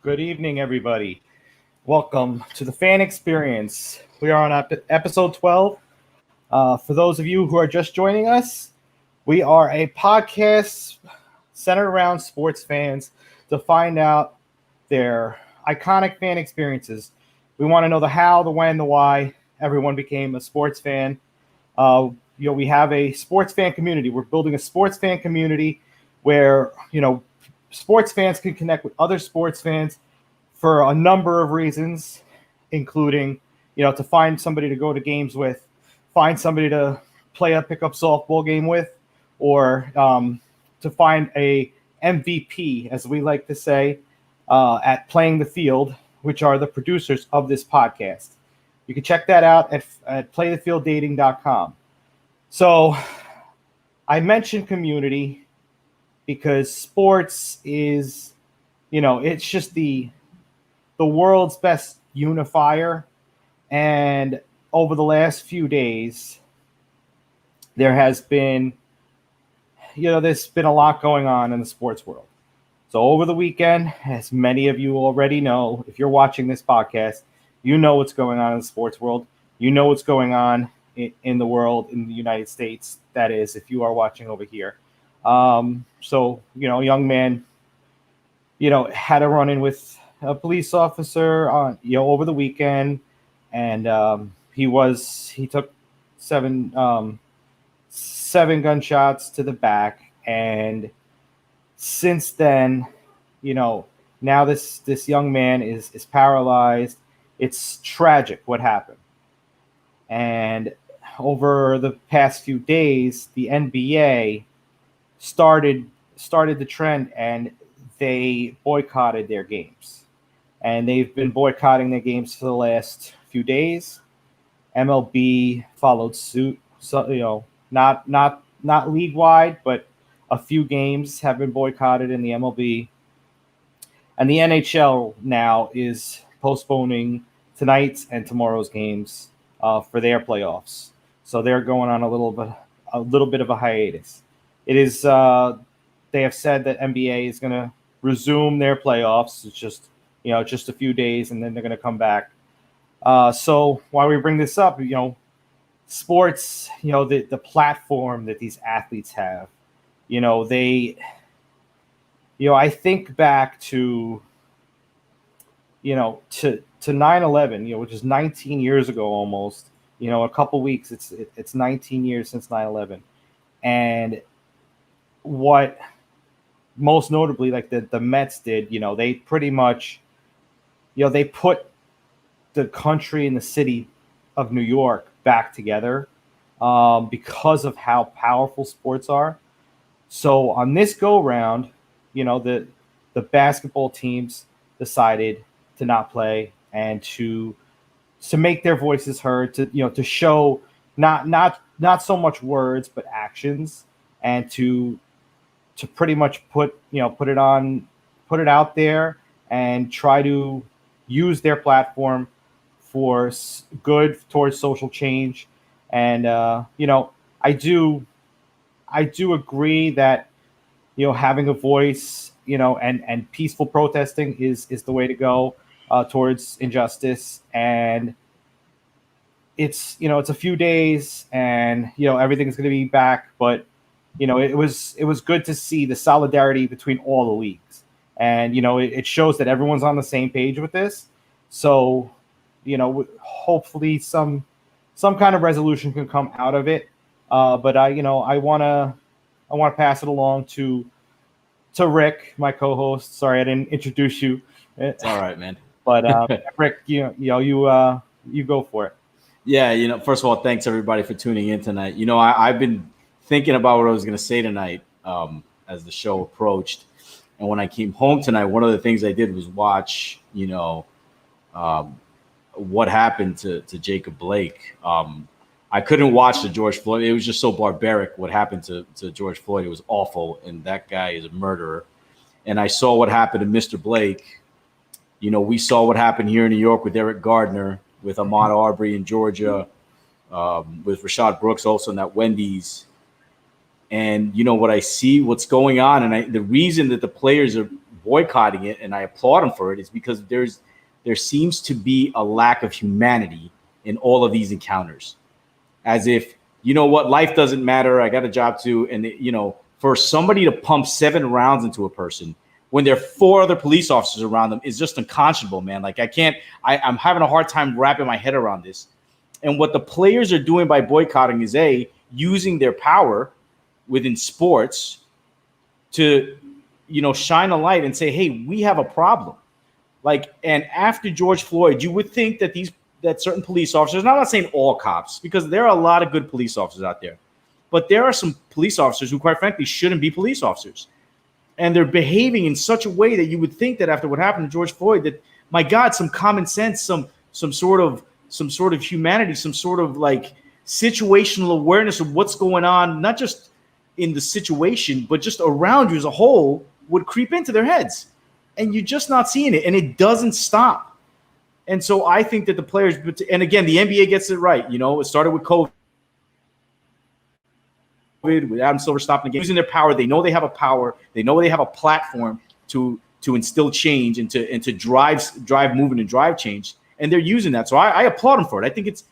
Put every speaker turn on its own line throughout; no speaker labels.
Good evening, everybody. Welcome to the Fan Experience. We are on episode 12. For those of you who are just joining us, we are a podcast centered around sports fans to find out their iconic fan experiences. We want to know the how, the when, the why everyone became a sports fan. We have a sports fan community. We're building a sports fan community where, sports fans can connect with other sports fans for a number of reasons, including, to find somebody to go to games with, find somebody to play a pickup softball game with, or to find a MVP, as we like to say, at Playing the Field, which are the producers of this podcast. You can check that out at playthefielddating.com. So I mentioned community because sports is, it's just the world's best unifier. And over the last few days, there has been, there's been a lot going on in the sports world. So over the weekend, as many of you already know, if you're watching this podcast, you know what's going on in the sports world. You know what's going on in the world, in the United States, that is, if you are watching over here. So, a young man, had a run-in with a police officer on, over the weekend, and he took seven gunshots to the back, and since then, now this young man is paralyzed. It's tragic what happened, and over the past few days, the NBA started the trend, and they boycotted their games, and they've been boycotting their games for the last few days. MLB followed suit, so not league wide, but a few games have been boycotted in the MLB, and the NHL now is postponing tonight's and tomorrow's games for their playoffs. So they're going on a little bit of a hiatus. It is they have said that NBA is going to resume their playoffs. It's just a few days, and then they're going to come back. So while we bring this up, sports, the platform that these athletes have, I think back to 9/11, which is 19 years ago almost. A couple weeks, it's 19 years since 9/11, and what most notably, like the Mets did, they pretty much, they put the country and the city of New York back together because of how powerful sports are. So on this go round, the basketball teams decided to not play and to make their voices heard, to show not so much words but actions, and to pretty much put it out there and try to use their platform for good towards social change. And I do agree that having a voice, and peaceful protesting is the way to go towards injustice. And it's a few days, and everything's going to be back, but it was good to see the solidarity between all the leagues, and it shows that everyone's on the same page with this. So hopefully some kind of resolution can come out of it. But I want to pass it along to Rick, my co-host. Sorry, I didn't introduce you.
It's all right, man.
But Rick, you go for it.
Yeah, first of all, thanks everybody for tuning in tonight. I've been thinking about what I was going to say tonight as the show approached, and when I came home tonight, one of the things I did was watch, what happened to Jacob Blake. I couldn't watch the George Floyd. It was just so barbaric what happened to George Floyd. It was awful, and that guy is a murderer. And I saw what happened to Mr. Blake. We saw what happened here in New York with Eric Gardner, with Ahmaud Arbery in Georgia, with Rashad Brooks also in that Wendy's. And what I see, what's going on, and the reason that the players are boycotting it, and I applaud them for it, is because there seems to be a lack of humanity in all of these encounters. As if, you know what, life doesn't matter. I got a job too. And, you know, for somebody to pump 7 rounds into a person when there are 4 other police officers around them is just unconscionable, man. Like, I'm having a hard time wrapping my head around this. And what the players are doing by boycotting is using their power within sports to, you know, shine a light and say, hey, we have a problem. Like, and after George Floyd, you would think that that certain police officers, and I'm not saying all cops, because there are a lot of good police officers out there, but there are some police officers who, quite frankly, shouldn't be police officers. And they're behaving in such a way that you would think that after what happened to George Floyd, that, my God, some common sense, some sort of humanity, some sort of like situational awareness of what's going on, not just in the situation, but just around you as a whole, would creep into their heads. And you're just not seeing it. And it doesn't stop. And so I think that the players, and again, the NBA gets it right. You know, it started with COVID, with Adam Silver stopping the game, using their power. They know they have a power. They know they have a platform to instill change and to drive movement and drive change. And they're using that. So I applaud them for it. I think it's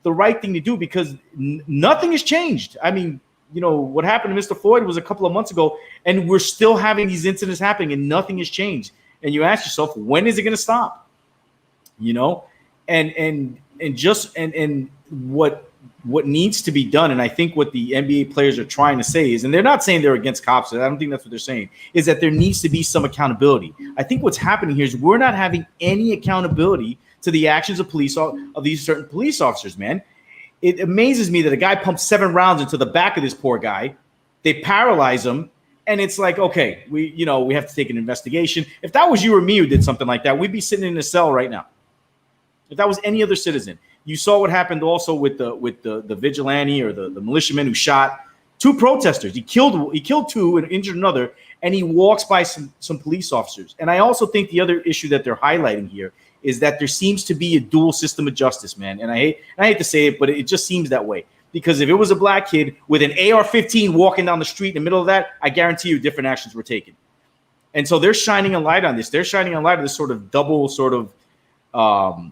the right thing to do, because nothing has changed. I mean, you know, what happened to Mr. Floyd was a couple of months ago, and we're still having these incidents happening, and nothing has changed. And you ask yourself, when is it going to stop? You know, and what needs to be done, and I think what the NBA players are trying to say is, and they're not saying they're against cops, I don't think that's what they're saying, is that there needs to be some accountability. I think what's happening here is we're not having any accountability to the actions of these certain police officers, man. It amazes me that a guy pumps 7 rounds into the back of this poor guy. They paralyze him. And it's like, okay, we have to take an investigation. If that was you or me who did something like that, we'd be sitting in a cell right now. If that was any other citizen. You saw what happened also with the vigilante or the militiaman who shot 2 protesters. He killed 2 and injured another, and he walks by some police officers. And I also think the other issue that they're highlighting here is that there seems to be a dual system of justice, man. And I hate to say it, but it just seems that way. Because if it was a black kid with an AR-15 walking down the street in the middle of that, I guarantee you different actions were taken. And so they're shining a light on this. They're shining a light on this sort of double sort of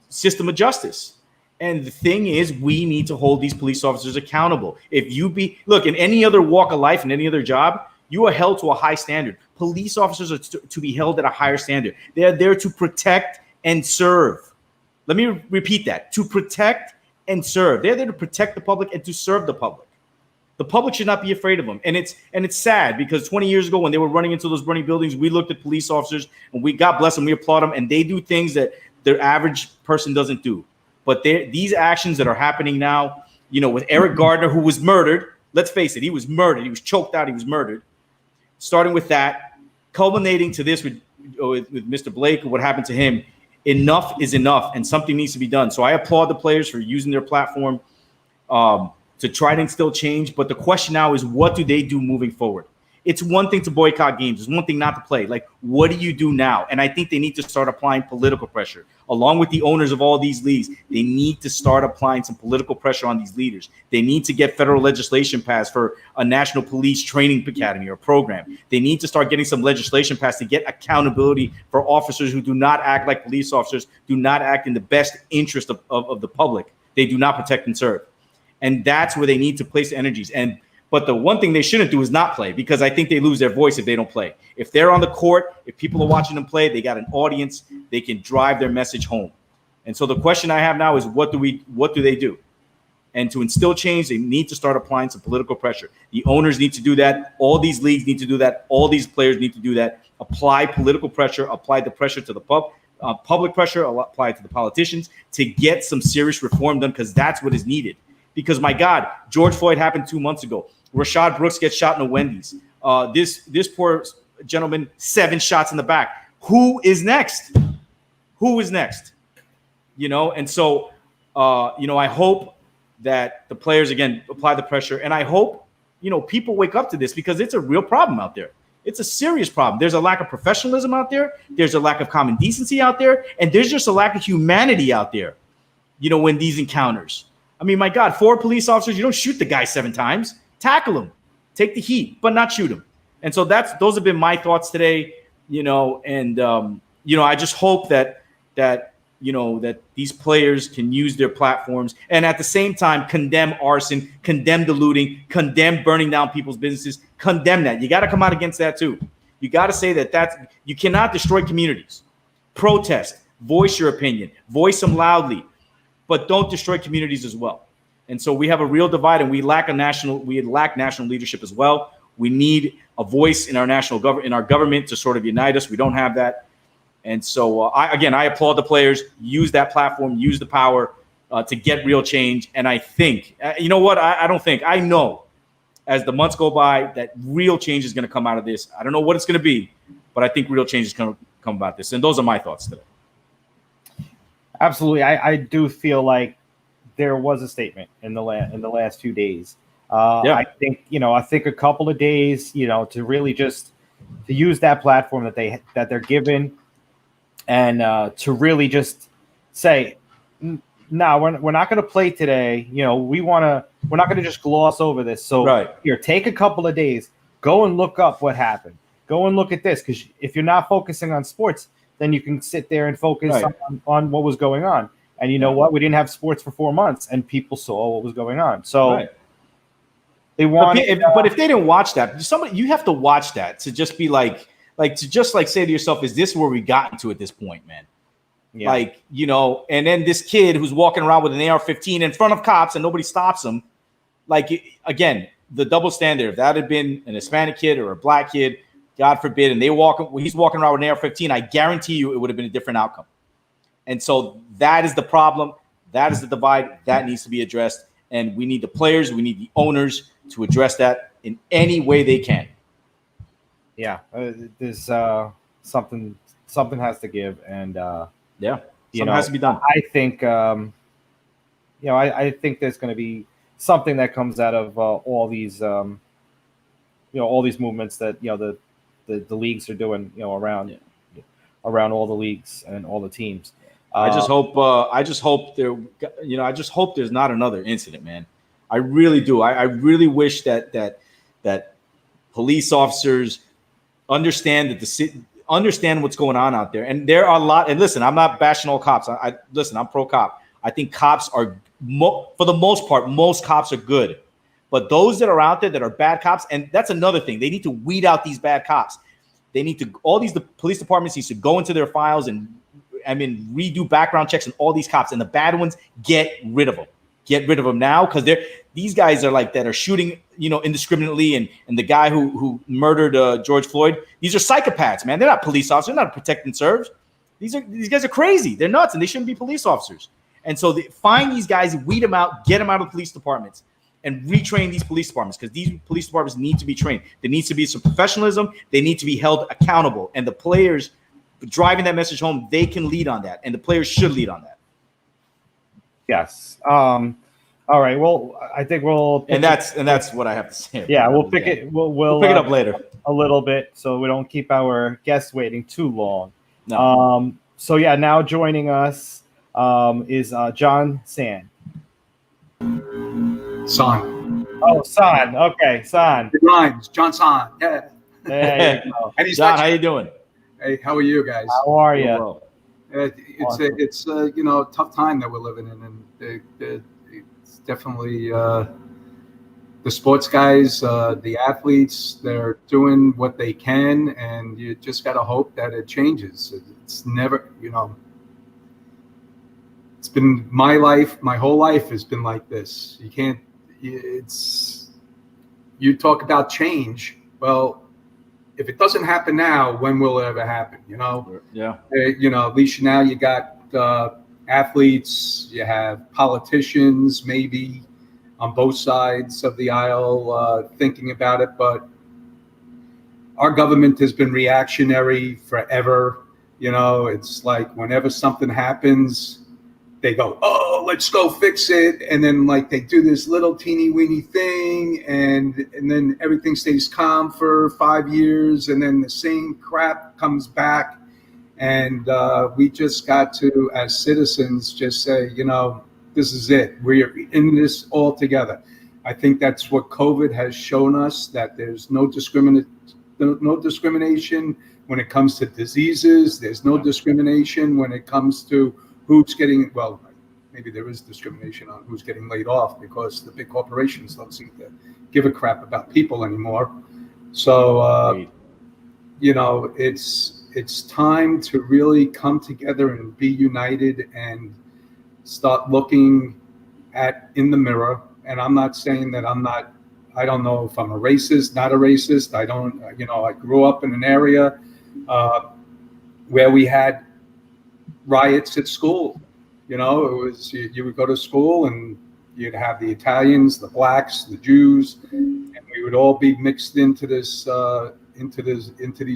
system of justice. And the thing is, we need to hold these police officers accountable. Look, in any other walk of life, in any other job, you are held to a high standard. Police officers are to be held at a higher standard. They're there to protect and serve. Let me repeat that. To protect and serve. They're there to protect the public and to serve the public. The public should not be afraid of them. And it's sad, because 20 years ago when they were running into those burning buildings, we looked at police officers and God bless them, we applaud them, and they do things that their average person doesn't do. But these actions that are happening now, you know, with Eric Gardner, who was murdered, let's face it, he was murdered. He was choked out. He was murdered. Starting with that, culminating to this with Mr. Blake, what happened to him. Enough is enough, and something needs to be done. So I applaud the players for using their platform to try to instill change. But the question now is, what do they do moving forward? It's one thing to boycott games. It's one thing not to play. Like, what do you do now? And I think they need to start applying political pressure. Along with the owners of all these leagues, they need to start applying some political pressure on these leaders. They need to get federal legislation passed for a national police training academy or program. They need to start getting some legislation passed to get accountability for officers who do not act like police officers, do not act in the best interest of the public. They do not protect and serve. And that's where they need to place energies. But the one thing they shouldn't do is not play, because I think they lose their voice if they don't play. If they're on the court, if people are watching them play, they got an audience, they can drive their message home. And so the question I have now is, what do they do? And to instill change, they need to start applying some political pressure. The owners need to do that. All these leagues need to do that. All these players need to do that. Apply political pressure, apply the pressure to the public pressure, apply it to the politicians to get some serious reform done, because that's what is needed. Because, my God, George Floyd happened 2 months ago. Rashad Brooks gets shot in a Wendy's. This poor gentleman, 7 shots in the back. Who is next? Who is next? You know, and so, I hope that the players, again, apply the pressure. And I hope, people wake up to this, because it's a real problem out there. It's a serious problem. There's a lack of professionalism out there. There's a lack of common decency out there. And there's just a lack of humanity out there, in these encounters. I mean, my God, 4 police officers, you don't shoot the guy 7 times. Tackle him. Take the heat, but not shoot him. And so those have been my thoughts today, and I just hope that these players can use their platforms and at the same time condemn arson, condemn the looting, condemn burning down people's businesses, condemn that. You got to come out against that too. You got to say that you cannot destroy communities. Protest, voice your opinion, voice them loudly, but don't destroy communities as well. And so we have a real divide, and we lack national leadership as well. We need a voice in our government to sort of unite us. We don't have that. And so, I applaud the players. Use that platform, use the power to get real change. And I think, I know as the months go by that real change is going to come out of this. I don't know what it's going to be, but I think real change is going to come about this. And those are my thoughts today.
Absolutely. I do feel like there was a statement in the last few days. I think a couple of days, to really just to use that platform that they're given, and to really just say, no, we're not going to play today. We're not going to just gloss over this. So Here, take a couple of days, go and look up what happened. Go and look at this, because if you're not focusing on sports, then you can sit there and focus on what was going on. And you know what? We didn't have sports for 4 months, and people saw what was going on. So they want.
But if they didn't watch that, you have to watch that to just be like say to yourself, is this where we gotten to at this point, man? Yeah. And then this kid who's walking around with an AR-15 in front of cops and nobody stops him. Again, the double standard. If that had been an Hispanic kid or a black kid, God forbid, and he's walking around with an AR-15, I guarantee you it would have been a different outcome. And so that is the problem. That is the divide that needs to be addressed. And we need the players, we need the owners to address that in any way they can.
Yeah, there's something has to give, and
something has to be done.
I think I think there's going to be something that comes out of all these all these movements that the leagues are doing around all the leagues and all the teams.
I just hope there's not another incident, man. I really do. I really wish that police officers understand what's going on out there. And there are a lot. And listen, I'm not bashing all cops. I'm pro cop. I think cops are for the most part, most cops are good. But those that are out there that are bad cops, and that's another thing, they need to weed out these bad cops. They need to, the police departments needs to go into their files and redo background checks on all these cops, and the bad ones, get rid of them. Get rid of them now, because these guys are that are shooting, indiscriminately, and the guy who murdered George Floyd. These are psychopaths, man. They're not police officers. They're not protect and serve. These guys are crazy. They're nuts, and they shouldn't be police officers. And so find these guys, weed them out, get them out of the police departments, and retrain these police departments, because these police departments need to be trained. There needs to be some professionalism. They need to be held accountable, and the players driving that message home, they can lead on that, and the players should lead on that.
Yes. All right. Well, I think we'll.
And that's what I have to say.
Yeah, we'll pick it. We'll pick
it up later
a little bit, so we don't keep our guests waiting too long.
No.
So yeah, now joining us is Jon Sahn.
Sahn.
Oh, Sahn. Okay, Sahn.
It rhymes. Jon Sahn. Yeah.
There you go.
And he's
John, how you doing?
Hey, how are you guys?
How are you?
Well.
It's a tough time that we're living in, and it's definitely the sports guys, the athletes. They're doing what they can, and you just got to hope that it changes. It's never, it's been my life. My whole life has been like this. You can't. You talk about change. Well, if it doesn't happen now, when will it ever happen?
Yeah.
At least now you got athletes, you have politicians, maybe on both sides of the aisle thinking about it. But our government has been reactionary forever. It's like whenever something happens, they go, oh, let's go fix it. And then they do this little teeny weeny thing, and then everything stays calm for 5 years, and then the same crap comes back. And we just got to, as citizens, just say, this is it. We're in this all together. I think that's what COVID has shown us, that there's no no discrimination when it comes to diseases. There's no discrimination when it comes to who's getting, well, maybe there is discrimination on who's getting laid off because the big corporations don't seem to give a crap about people anymore. So, you know, it's time to really come together and be united and start looking in the mirror. And I'm not saying that I don't know if I'm a racist, not a racist. I don't, you know, I grew up in an area where we had riots at school. You know, it was, you would go to school and you'd have the Italians, the blacks, the Jews, and we would all be mixed into these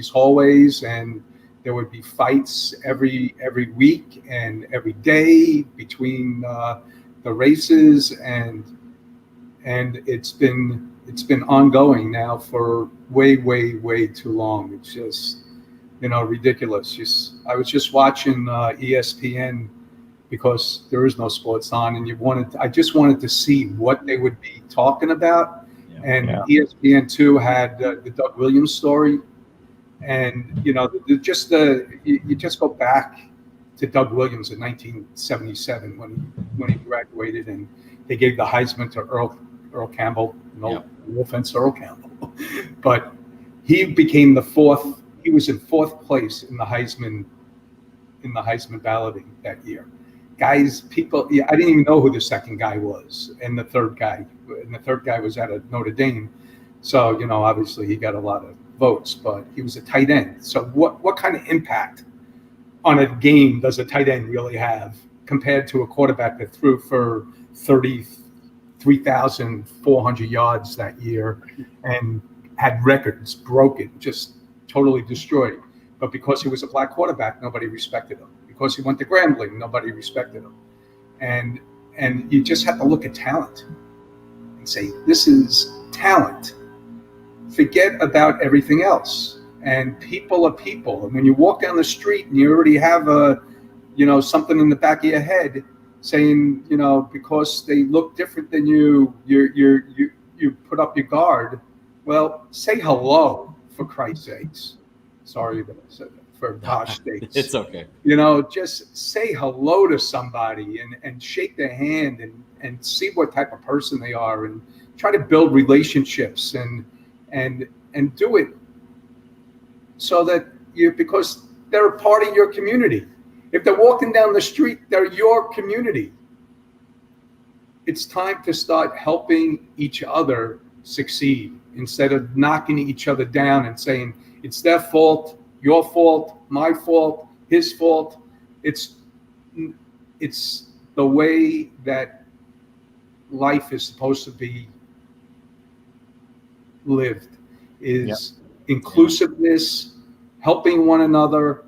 hallways, and there would be fights every week and every day between the races, and it's been ongoing now for way too long. It's just, you know, ridiculous. I was just watching ESPN because there is no sports on, and I just wanted to see what they would be talking about. And ESPN2 had the Doug Williams story, and you know, you just go back to Doug Williams in 1977 when he graduated, and they gave the Heisman to Earl Campbell. No offense to Earl Campbell, but he became he was in fourth place in the Heisman balloting that year. Guys, people, I didn't even know who the second guy was, and the third guy was out of Notre Dame. So, you know, obviously he got a lot of votes, but he was a tight end. So what kind of impact on a game does a tight end really have compared to a quarterback that threw for 33,400 yards that year and had records broken, just totally destroyed? But because he was a black quarterback, nobody respected him. Because he went to Grambling, nobody respected him. And you just have to look at talent and say, this is talent. Forget about everything else. And people are people. And when you walk down the street and you already have something in the back of your head saying, you know, because they look different than you put up your guard. Well, say hello, for Christ's sakes. Sorry that I said that. For posh states.
It's okay.
You know, just say hello to somebody and shake their hand and see what type of person they are, and try to build relationships and do it so that because they're a part of your community. If they're walking down the street, they're your community. It's time to start helping each other succeed instead of knocking each other down and saying it's their fault, your fault, my fault, his fault. It's the way that life is supposed to be lived, is inclusiveness, helping one another.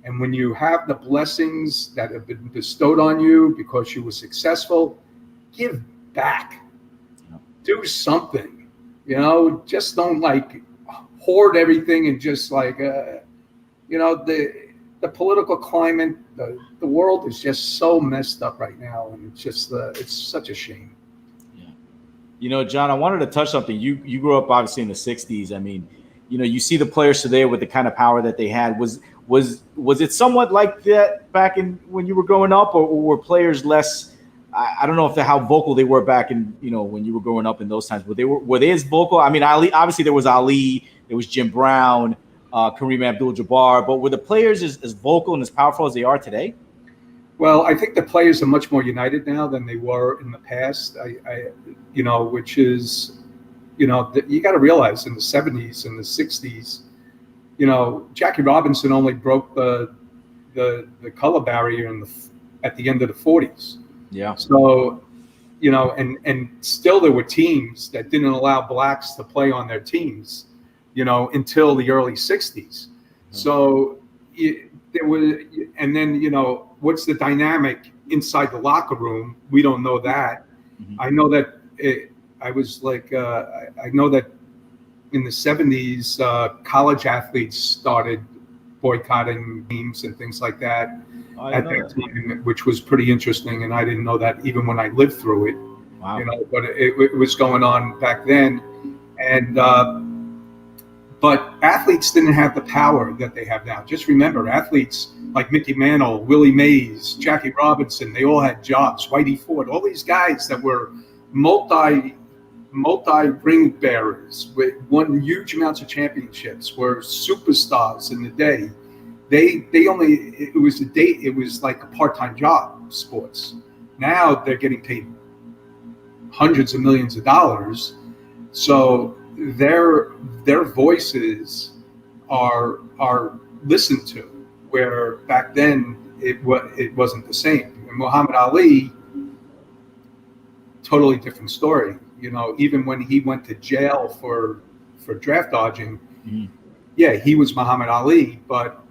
And when you have the blessings that have been bestowed on you because you were successful, give back. Do something. You know, just don't like hoard everything and just like you know, the political climate, the world is just so messed up right now, and it's just it's such a shame.
Yeah, you know, John, I wanted to touch something. You grew up obviously in the '60s. I mean, you know, you see the players today with the kind of power that they had. Was it somewhat like that back in when you were growing up, or were players less? I don't know how vocal they were back in, you know, when you were growing up in those times. But were they as vocal? I mean, obviously there was Ali, there was Jim Brown, Kareem Abdul-Jabbar, but were the players as vocal and as powerful as they are today?
Well, I think the players are much more united now than they were in the past. You know, which is, you know, you got to realize in the 70s and the 60s, you know, Jackie Robinson only broke the color barrier at the end of the 40s. Yeah. So, you know, and still there were teams that didn't allow blacks to play on their teams, you know, until the early 60s. Mm-hmm. So there was, and then, you know, what's the dynamic inside the locker room? We don't know that. Mm-hmm. I know that I know that in the 70s, college athletes started boycotting games and things like that at that time, which was pretty interesting. And I didn't know that even when I lived through it. Wow. You know, but it was going on back then. And But athletes didn't have the power that they have now. Just remember, athletes like Mickey Mantle, Willie Mays, Jackie Robinson, they all had jobs. Whitey Ford, all these guys that were multi ring bearers, won huge amounts of championships, were superstars in the day. It was like a part-time job, sports. Now they're getting paid hundreds of millions of dollars. So their voices are listened to, where back then it wasn't the same. And Muhammad Ali, totally different story. Even when he went to jail for draft dodging, yeah, he was Muhammad Ali, but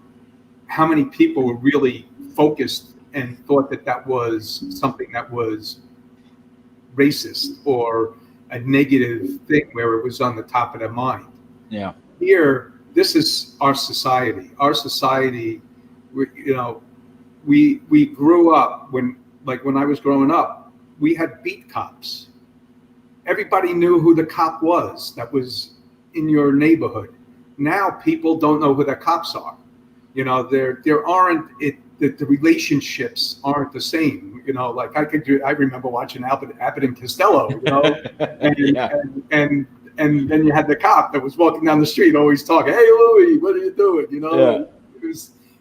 how many people were really focused and thought that was something that was racist or a negative thing, where it was on the top of their mind?
Yeah.
Here, this is our society. Our society, we grew up when I was growing up, we had beat cops. Everybody knew who the cop was that was in your neighborhood. Now people don't know who the cops are. There aren't the relationships aren't the same. I remember watching Abbott and Costello. And then you had the cop that was walking down the street, always talking, "Hey Louie, what are you doing?"
Yeah.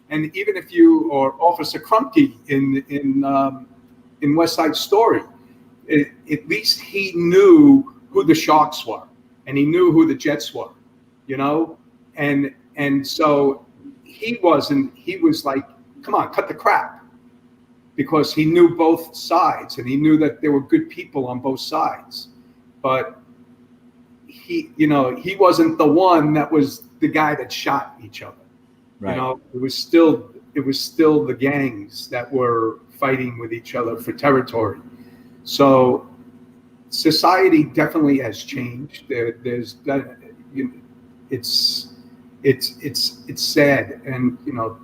And even if or Officer Krumke in West Side Story, at least he knew who the Sharks were, and he knew who the Jets were, and so he was like, come on, cut the crap, because he knew both sides, and he knew that there were good people on both sides. But he wasn't the one that was the guy that shot each other.
Right.
It was still the gangs that were fighting with each other for territory. So society definitely has changed. There's that. It's sad, and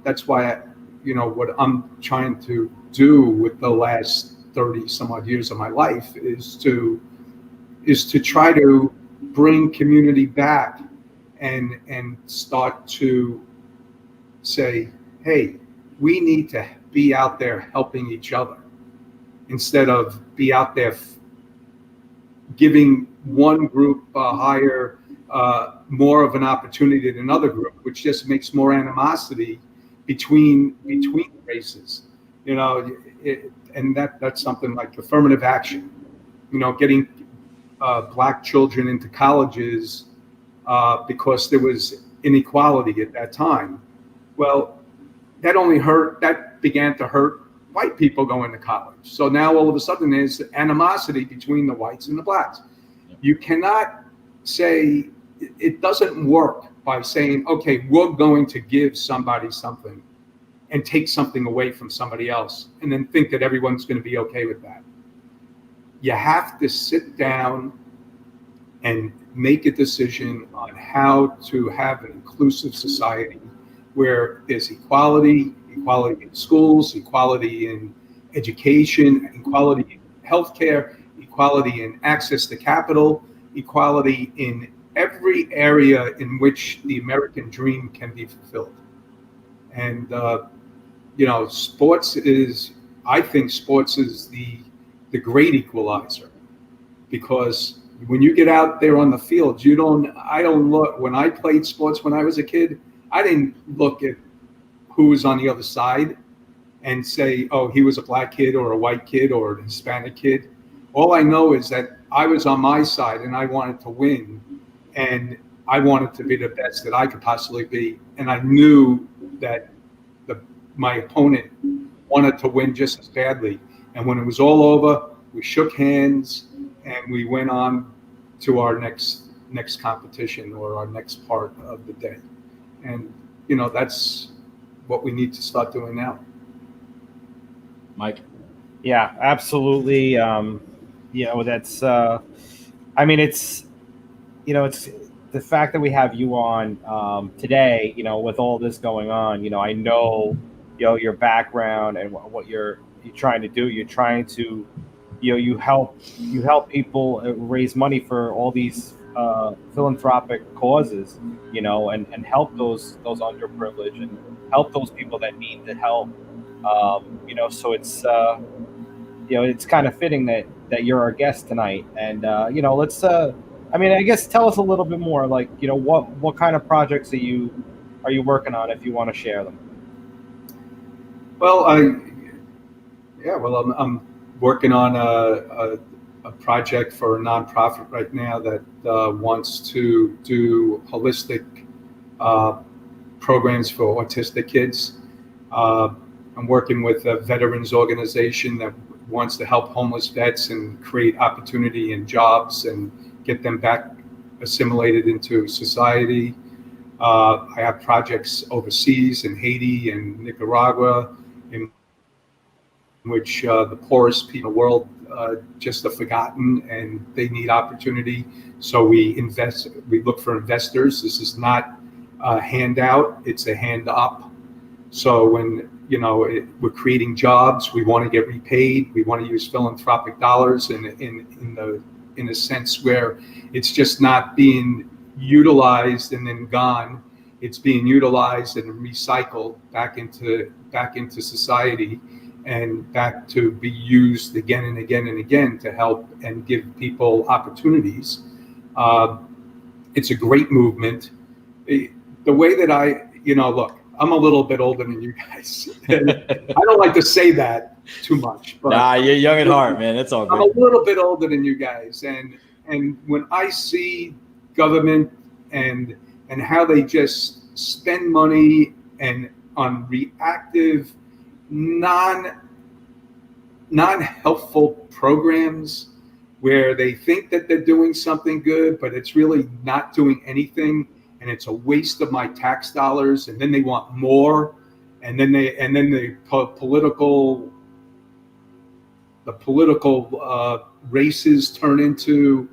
that's why what I'm trying to do with the last 30 some odd years of my life is to try to bring community back and start to say, hey, we need to be out there helping each other, instead of be out there giving one group more of an opportunity than another group, which just makes more animosity between races. And that's something like affirmative action. Getting black children into colleges because there was inequality at that time. Well, that began to hurt white people going to college. So now all of a sudden there's animosity between the whites and the blacks. You cannot say, it doesn't work by saying, okay, we're going to give somebody something and take something away from somebody else, and then think that everyone's going to be okay with that. You have to sit down and make a decision on how to have an inclusive society where there's equality in schools, equality in education, equality in healthcare, equality in access to capital, equality in every area in which the American dream can be fulfilled. And I think sports is the great equalizer, because when you get out there on the field, I don't look, when I played sports when I was a kid, I didn't look at who was on the other side and say, oh, he was a black kid or a white kid or a Hispanic kid. All I know is that I was on my side and I wanted to win, and I wanted to be the best that I could possibly be. And I knew that my opponent wanted to win just as badly. And when it was all over, we shook hands and we went on to our next competition or our next part of the day. And, that's what we need to start doing now.
Mike?
Yeah, absolutely. That's, it's the fact that we have you on today, with all this going on, I know, your background and what you're trying to do. You're trying to, you help people raise money for all these philanthropic causes, and help those underprivileged and help those people that need the help. So it's kind of fitting that you're our guest tonight, and let's. I guess tell us a little bit more, like what kind of projects are you working on, if you want to share them.
Well, I'm working on a project for a nonprofit right now that wants to do holistic programs for autistic kids. I'm working with a veterans organization that wants to help homeless vets and create opportunity and jobs and get them back assimilated into society. I have projects overseas in Haiti and Nicaragua, in which the poorest people in the world just are forgotten and they need opportunity. So we look for investors. This is not a handout, it's a hand up. So when we're creating jobs, we want to get repaid. We want to use philanthropic dollars in a sense where it's just not being utilized and then gone. It's being utilized and recycled back into society and back to be used again and again and again to help and give people opportunities. It's a great movement. The way that look, I'm a little bit older than you guys. And I don't like to say that too much. But
nah, you're young at heart, man. It's all good.
I'm a little bit older than you guys. And when I see government and how they just spend money and on reactive, non-helpful programs where they think that they're doing something good, but it's really not doing anything, and it's a waste of my tax dollars, and then they want more, and then the political races turn into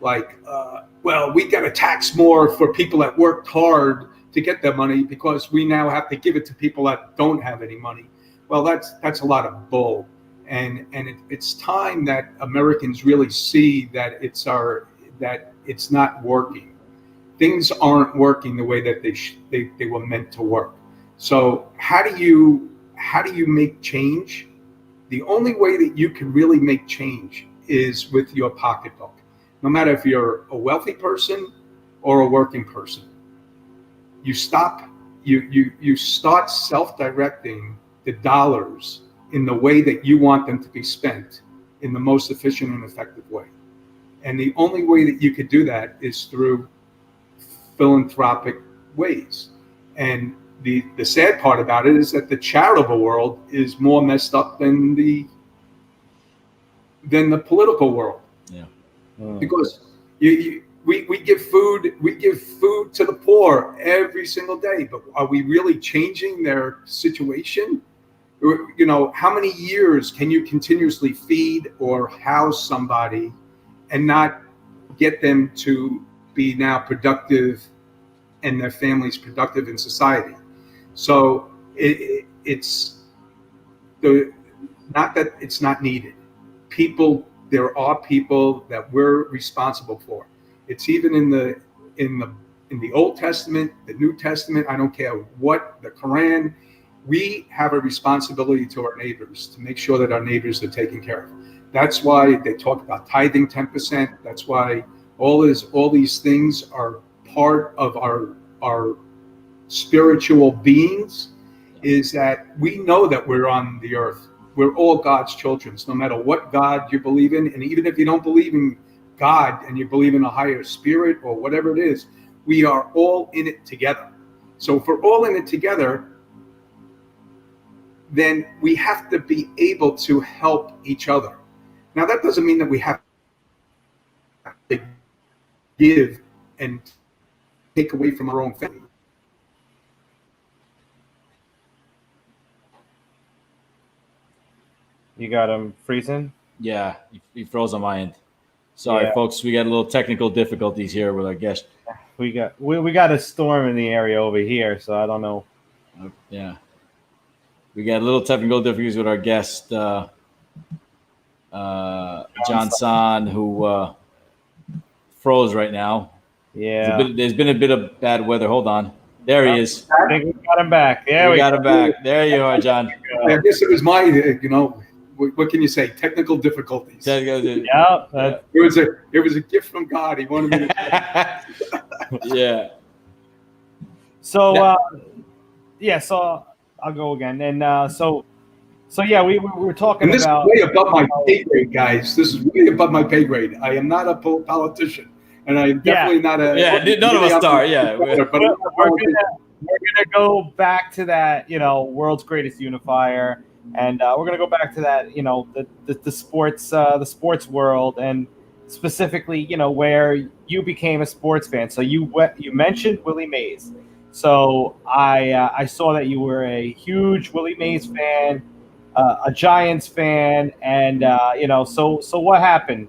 like, well, we got to tax more for people that worked hard to get their money because we now have to give it to people that don't have any money. Well, that's a lot of bull, and it's time that Americans really see that it's not working. Things aren't working the way that they were meant to work. So how do you make change? The only way that you can really make change is with your pocketbook. No matter if you're a wealthy person or a working person, you start self-directing the dollars in the way that you want them to be spent in the most efficient and effective way. And the only way that you could do that is through philanthropic ways. And the sad part about it is that the charitable world is more messed up than the political world.
Yeah.
Because we give food to the poor every single day, but are we really changing their situation? How many years can you continuously feed or house somebody and not get them to be now productive and their families productive in society? So it's not that it's not needed. There are people that we're responsible for. It's even in the Old Testament, the New Testament, I don't care what, the Quran, we have a responsibility to our neighbors to make sure that our neighbors are taken care of. That's why they talk about tithing 10%. That's why all these things are part of our spiritual beings, is that we know that we're on the earth. We're all God's children, no matter what God you believe in. And even if you don't believe in God and you believe in a higher spirit or whatever it is, we are all in it together. So if we're all in it together, then we have to be able to help each other. Now, that doesn't mean that we have to give and take away from our own family.
You got him freezing?
Yeah, he froze on my end. Sorry,
Yeah.
folks. We got a little technical difficulties here with our guest.
We got a storm in the area over here, so I don't know.
Yeah. We got a little technical difficulties with our guest, Jon Sahn, who froze right now.
Yeah.
There's been a bit of bad weather. Hold on. There he is.
I think we got him back. There we
got
go.
him back. There you are, John.
I guess it was my, what can you say? Technical difficulties.
Yeah.
It was a gift from God. He wanted me to.
Yeah.
So, so I'll go again. And so yeah, we were talking
And this
about.
is way above my pay grade, guys. This is way above my pay grade. I am not a politician, and I'm definitely not a.
Yeah, none of us are. Yeah.
But we're gonna go back to that, world's greatest unifier, and we're gonna go back to that, the sports world, and specifically, where you became a sports fan. So you mentioned Willie Mays. So I saw that you were a huge Willie Mays fan, a Giants fan, and so what happened?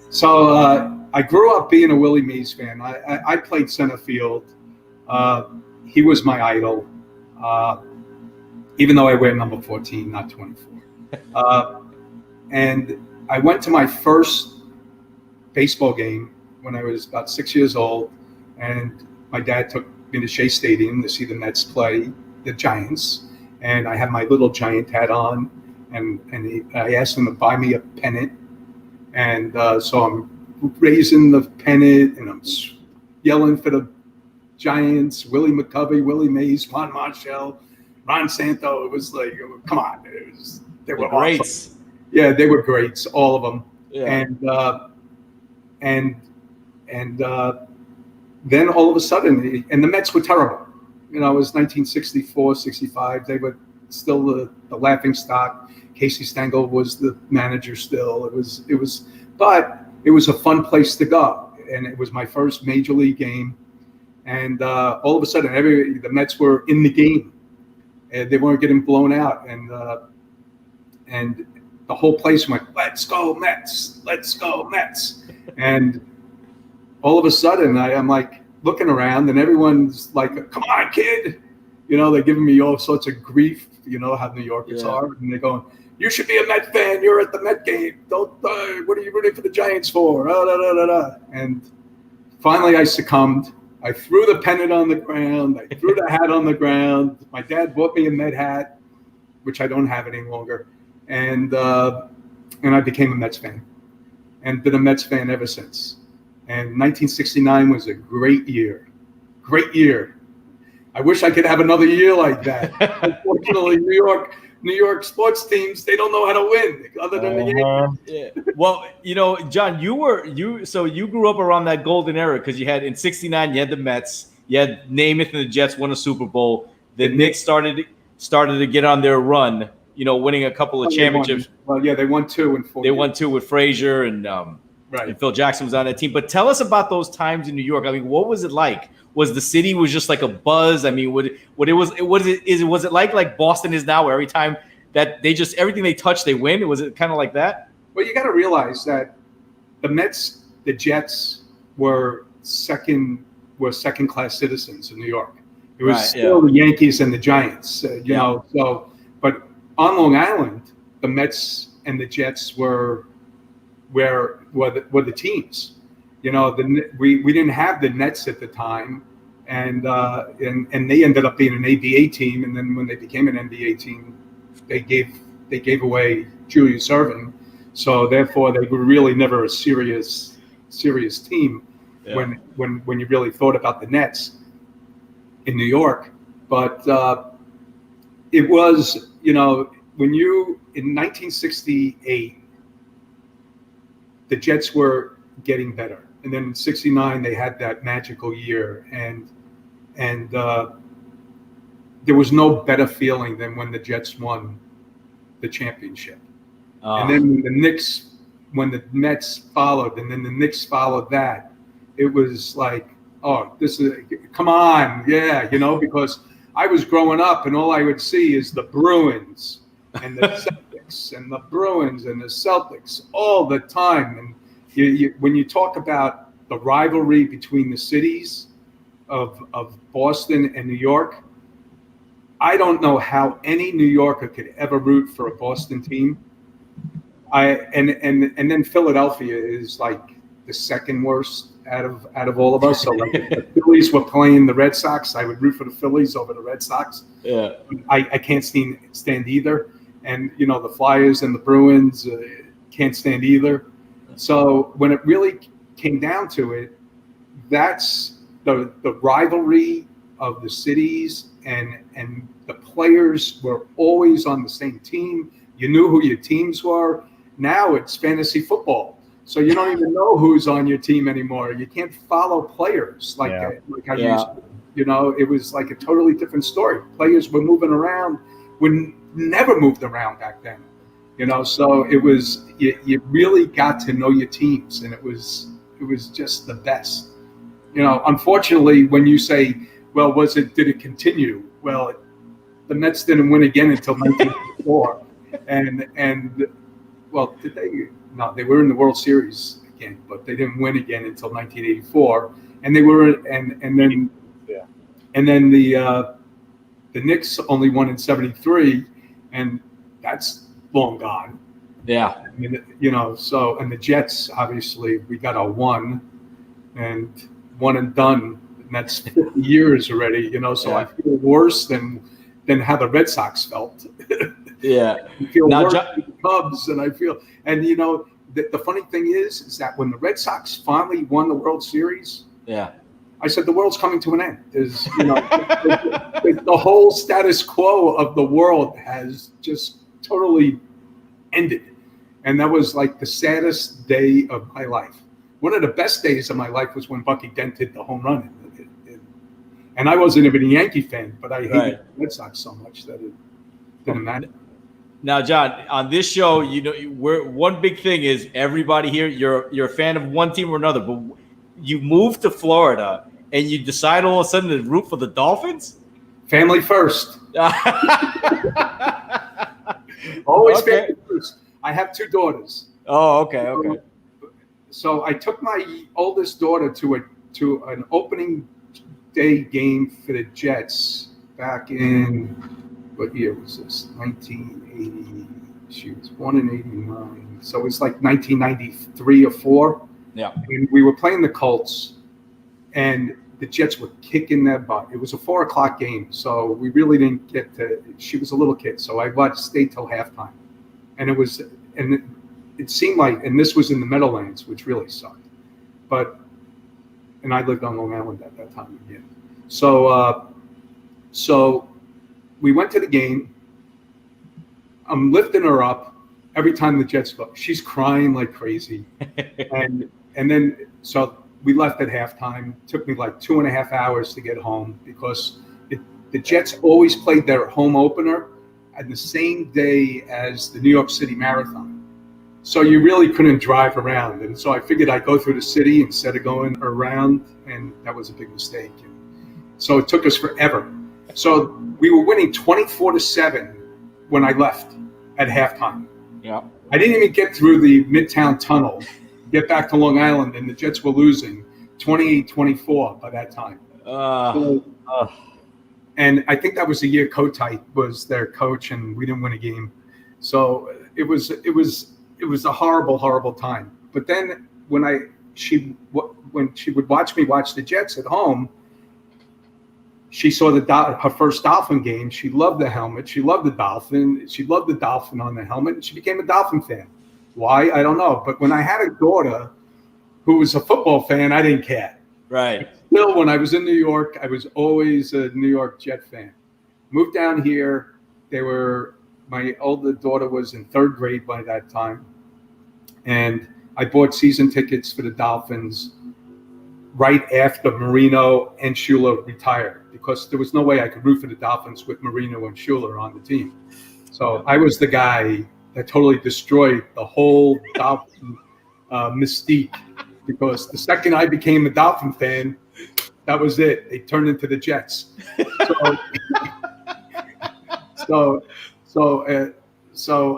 So I grew up being a Willie Mays fan. I played center field. He was my idol, even though I wear number 14, not 24. And I went to my first baseball game when I was about 6 years old, and my dad took me to Shea Stadium to see the Mets play the Giants. And I had my little Giant hat on, and I asked him to buy me a pennant. And so I'm raising the pennant, and I'm yelling for the Giants, Willie McCovey, Willie Mays, Juan Marshall, Ron Santo. It was like, come on. They were
greats.
Awesome. Yeah, they were greats, all of them.
Yeah.
And then all of a sudden, and the Mets were terrible. It was 1964, 65. They were still the laughing stock. Casey Stengel was the manager still. But it was a fun place to go. And it was my first major league game. And all of a sudden, the Mets were in the game. And they weren't getting blown out. And the whole place went, let's go Mets, let's go Mets. And all of a sudden, I'm like looking around, and everyone's like, come on, kid. They're giving me all sorts of grief, how New Yorkers are. And they're going, you should be a Met fan. You're at the Met game. Don't, what are you rooting for the Giants for? And finally I succumbed. I threw the pennant on the ground. I threw the hat on the ground. My dad bought me a Met hat, which I don't have any longer. And I became a Mets fan, and been a Mets fan ever since. And 1969 was a great year. Great year. I wish I could have another year like that. Unfortunately, New York sports teams, they don't know how to win other than the Yankees.
Yeah. Well, John, you grew up around that golden era, because you had in 69, you had the Mets, you had Namath and the Jets won a Super Bowl. The Knicks started to get on their run, winning a couple of championships.
They won two in 4 years.
They won two with Frazier and Phil Jackson was on that team. But tell us about those times in New York. I mean, what was it like? Was the city just like a buzz? I mean, was it like Boston is now, where every time that everything they touch, they win? Was it kind of like that?
Well, you got to realize that the Mets, the Jets were second class citizens in New York. It was still the Yankees and the Giants, know. So, but on Long Island, the Mets and the Jets were the teams. We didn't have the Nets at the time, and they ended up being an ABA team. And then when they became an NBA team, they gave away Julius Erving. So therefore, they were really never a serious team when you really thought about the Nets in New York. But it was, when you in 1968, the Jets were getting better. And then in 69, they had that magical year. And there was no better feeling than when the Jets won the championship. And then when the Mets followed, and then the Knicks followed that, it was like, come on. Yeah, because I was growing up and all I would see is the Bruins and the Celtics and the Bruins and the Celtics all the time. And when you talk about the rivalry between the cities of Boston and New York, I don't know how any New Yorker could ever root for a Boston team. And then Philadelphia is like the second worst out of all of us. So like if the Phillies were playing the Red Sox, I would root for the Phillies over the Red Sox.
Yeah.
I can't stand either. And, the Flyers and the Bruins can't stand either. So when it really came down to it, that's the rivalry of the cities, and the players were always on the same team. You knew who your teams were. Now it's fantasy football. So you don't even know who's on your team anymore. You can't follow players like I used to. It was like a totally different story. Players were moving around, never moved around back then. So it was you really got to know your teams, and it was just the best. Unfortunately, when you say, well, did it continue? Well, the Mets didn't win again until 1984. and well, did they? No, they were in the World Series again, but they didn't win again until 1984. And they were, and then the Knicks only won in '73, and that's long gone.
Yeah.
I mean, so, and the Jets, obviously, we got a one and done, and that's 50 years already, so yeah. I feel worse than how the Red Sox felt.
Yeah.
I feel worse than the Cubs, and I feel, and the funny thing is that when the Red Sox finally won the World Series,
yeah,
I said the world's coming to an end. There's, the whole status quo of the world has just totally ended, and that was like the saddest day of my life. One of the best days of my life was when Bucky Dent hit the home run, and I wasn't even a Yankee fan, but I hated the Red Sox so much that it didn't matter.
Now, John, on this show, one big thing is everybody here. You're a fan of one team or another, but you moved to Florida and you decide all of a sudden to root for the Dolphins.
Family first. Always family first. I have two daughters.
Oh, okay.
So I took my oldest daughter to an opening day game for the Jets back in, what year was this? 1980. She was born in 89. So it's like 1993 or 4.
Yeah.
And we were playing the Colts, and the Jets were kicking their butt. It was a 4:00 game, so we really didn't get to. She was a little kid, so I stayed till halftime, and it seemed like, and this was in the Meadowlands, which really sucked, and I lived on Long Island at that time again. So we went to the game. I'm lifting her up every time the Jets go. She's crying like crazy, and then so. We left at halftime. It took me like 2.5 hours to get home because the Jets always played their home opener on the same day as the New York City Marathon. So you really couldn't drive around. And so I figured I'd go through the city instead of going around, and that was a big mistake. And so it took us forever. So we were winning 24-7 when I left at halftime.
Yeah.
I didn't even get through the Midtown Tunnel, get back to Long Island, and the Jets were losing 28-24 by that time. And I think that was the year Kotite was their coach, and we didn't win a game. So it was a horrible, horrible time. But then when she would watch me watch the Jets at home, she saw her first Dolphin game. She loved the helmet. She loved the Dolphin. She loved the Dolphin on the helmet, and she became a Dolphin fan. Why? I don't know. But when I had a daughter who was a football fan, I didn't care.
Right.
Still, when I was in New York, I was always a New York Jet fan. Moved down here. My older daughter was in 3rd grade by that time. And I bought season tickets for the Dolphins right after Marino and Schuler retired, because there was no way I could root for the Dolphins with Marino and Schuler on the team. So I was the guy that totally destroyed the whole Dolphin mystique, because the second I became a Dolphin fan, that was it. They turned into the Jets. So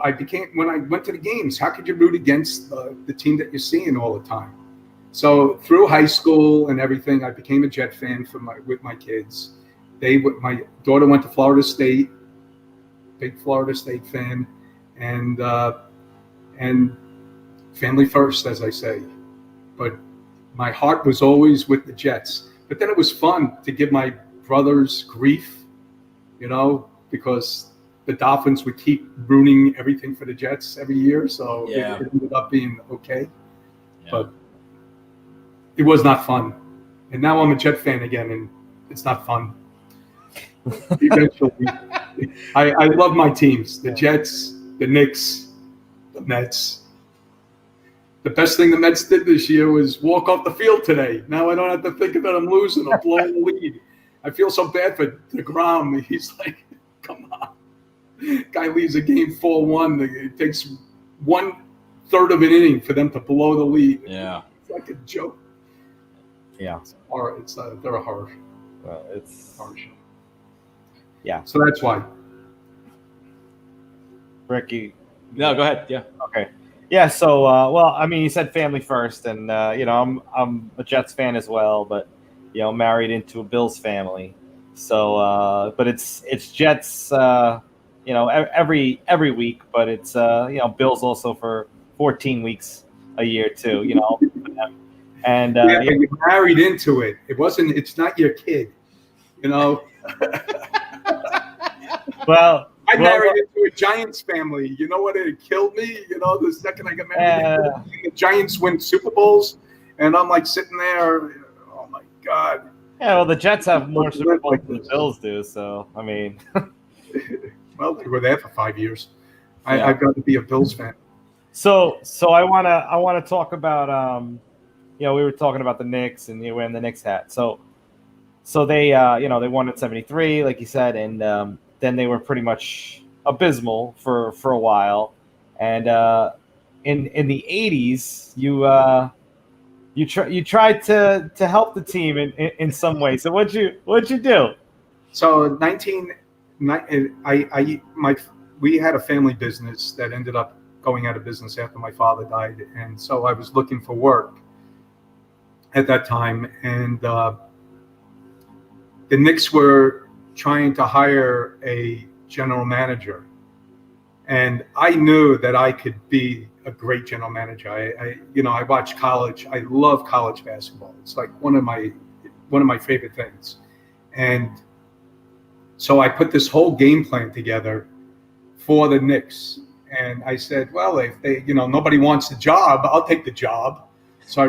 I became, when I went to the games, how could you root against the team that you're seeing all the time? So through high school and everything, I became a Jet fan with my kids. My daughter went to Florida State, big Florida State fan. And family first, as I say. but my heart was always with the Jets. But then it was fun to give my brothers grief, because the Dolphins would keep ruining everything for the Jets every year. So it ended up being okay. Yeah. But it was not fun. And now I'm a Jet fan again, and it's not fun. Eventually, I love my teams, the Jets, the Knicks, the Mets. The best thing the Mets did this year was walk off the field today. Now I don't have to think about them losing or blowing the lead. I feel so bad for DeGrom. He's like, come on. Guy leaves a game 4-1. It takes 1/3 of an inning for them to blow the lead.
Yeah.
It's like a joke.
Yeah.
They're a horror.
Well, it's
horror show.
Yeah.
So that's why.
Ricky.
No, go ahead. Yeah.
Okay. Yeah. So, you said family first, and I'm a Jets fan as well, but married into a Bills family. So, but it's Jets, every week, but it's Bills also for 14 weeks a year too. And
but you're married into it. It's not your kid.
Well.
I married into a Giants family. You know what? It killed me. The second I got married, the Giants win Super Bowls, and I'm like sitting there. Oh my God.
Yeah, well, the Jets have more Super Bowls than the Bills do. So I mean,
well, they were there for 5 years. I've got to be a Bills fan.
So I wanna talk about we were talking about the Knicks and you're wearing the Knicks hat. So they they won at 73, like you said, and then they were pretty much abysmal for a while. And in the 80s, you tried to help the team in some way. So what'd you do?
So we had a family business that ended up going out of business after my father died, and so I was looking for work at that time, and the Knicks were trying to hire a general manager, and I knew that I could be a great general manager. I watch college. I love college basketball. It's like one of my favorite things, and so I put this whole game plan together for the Knicks, and I said, well, if they, nobody wants the job, I'll take the job. So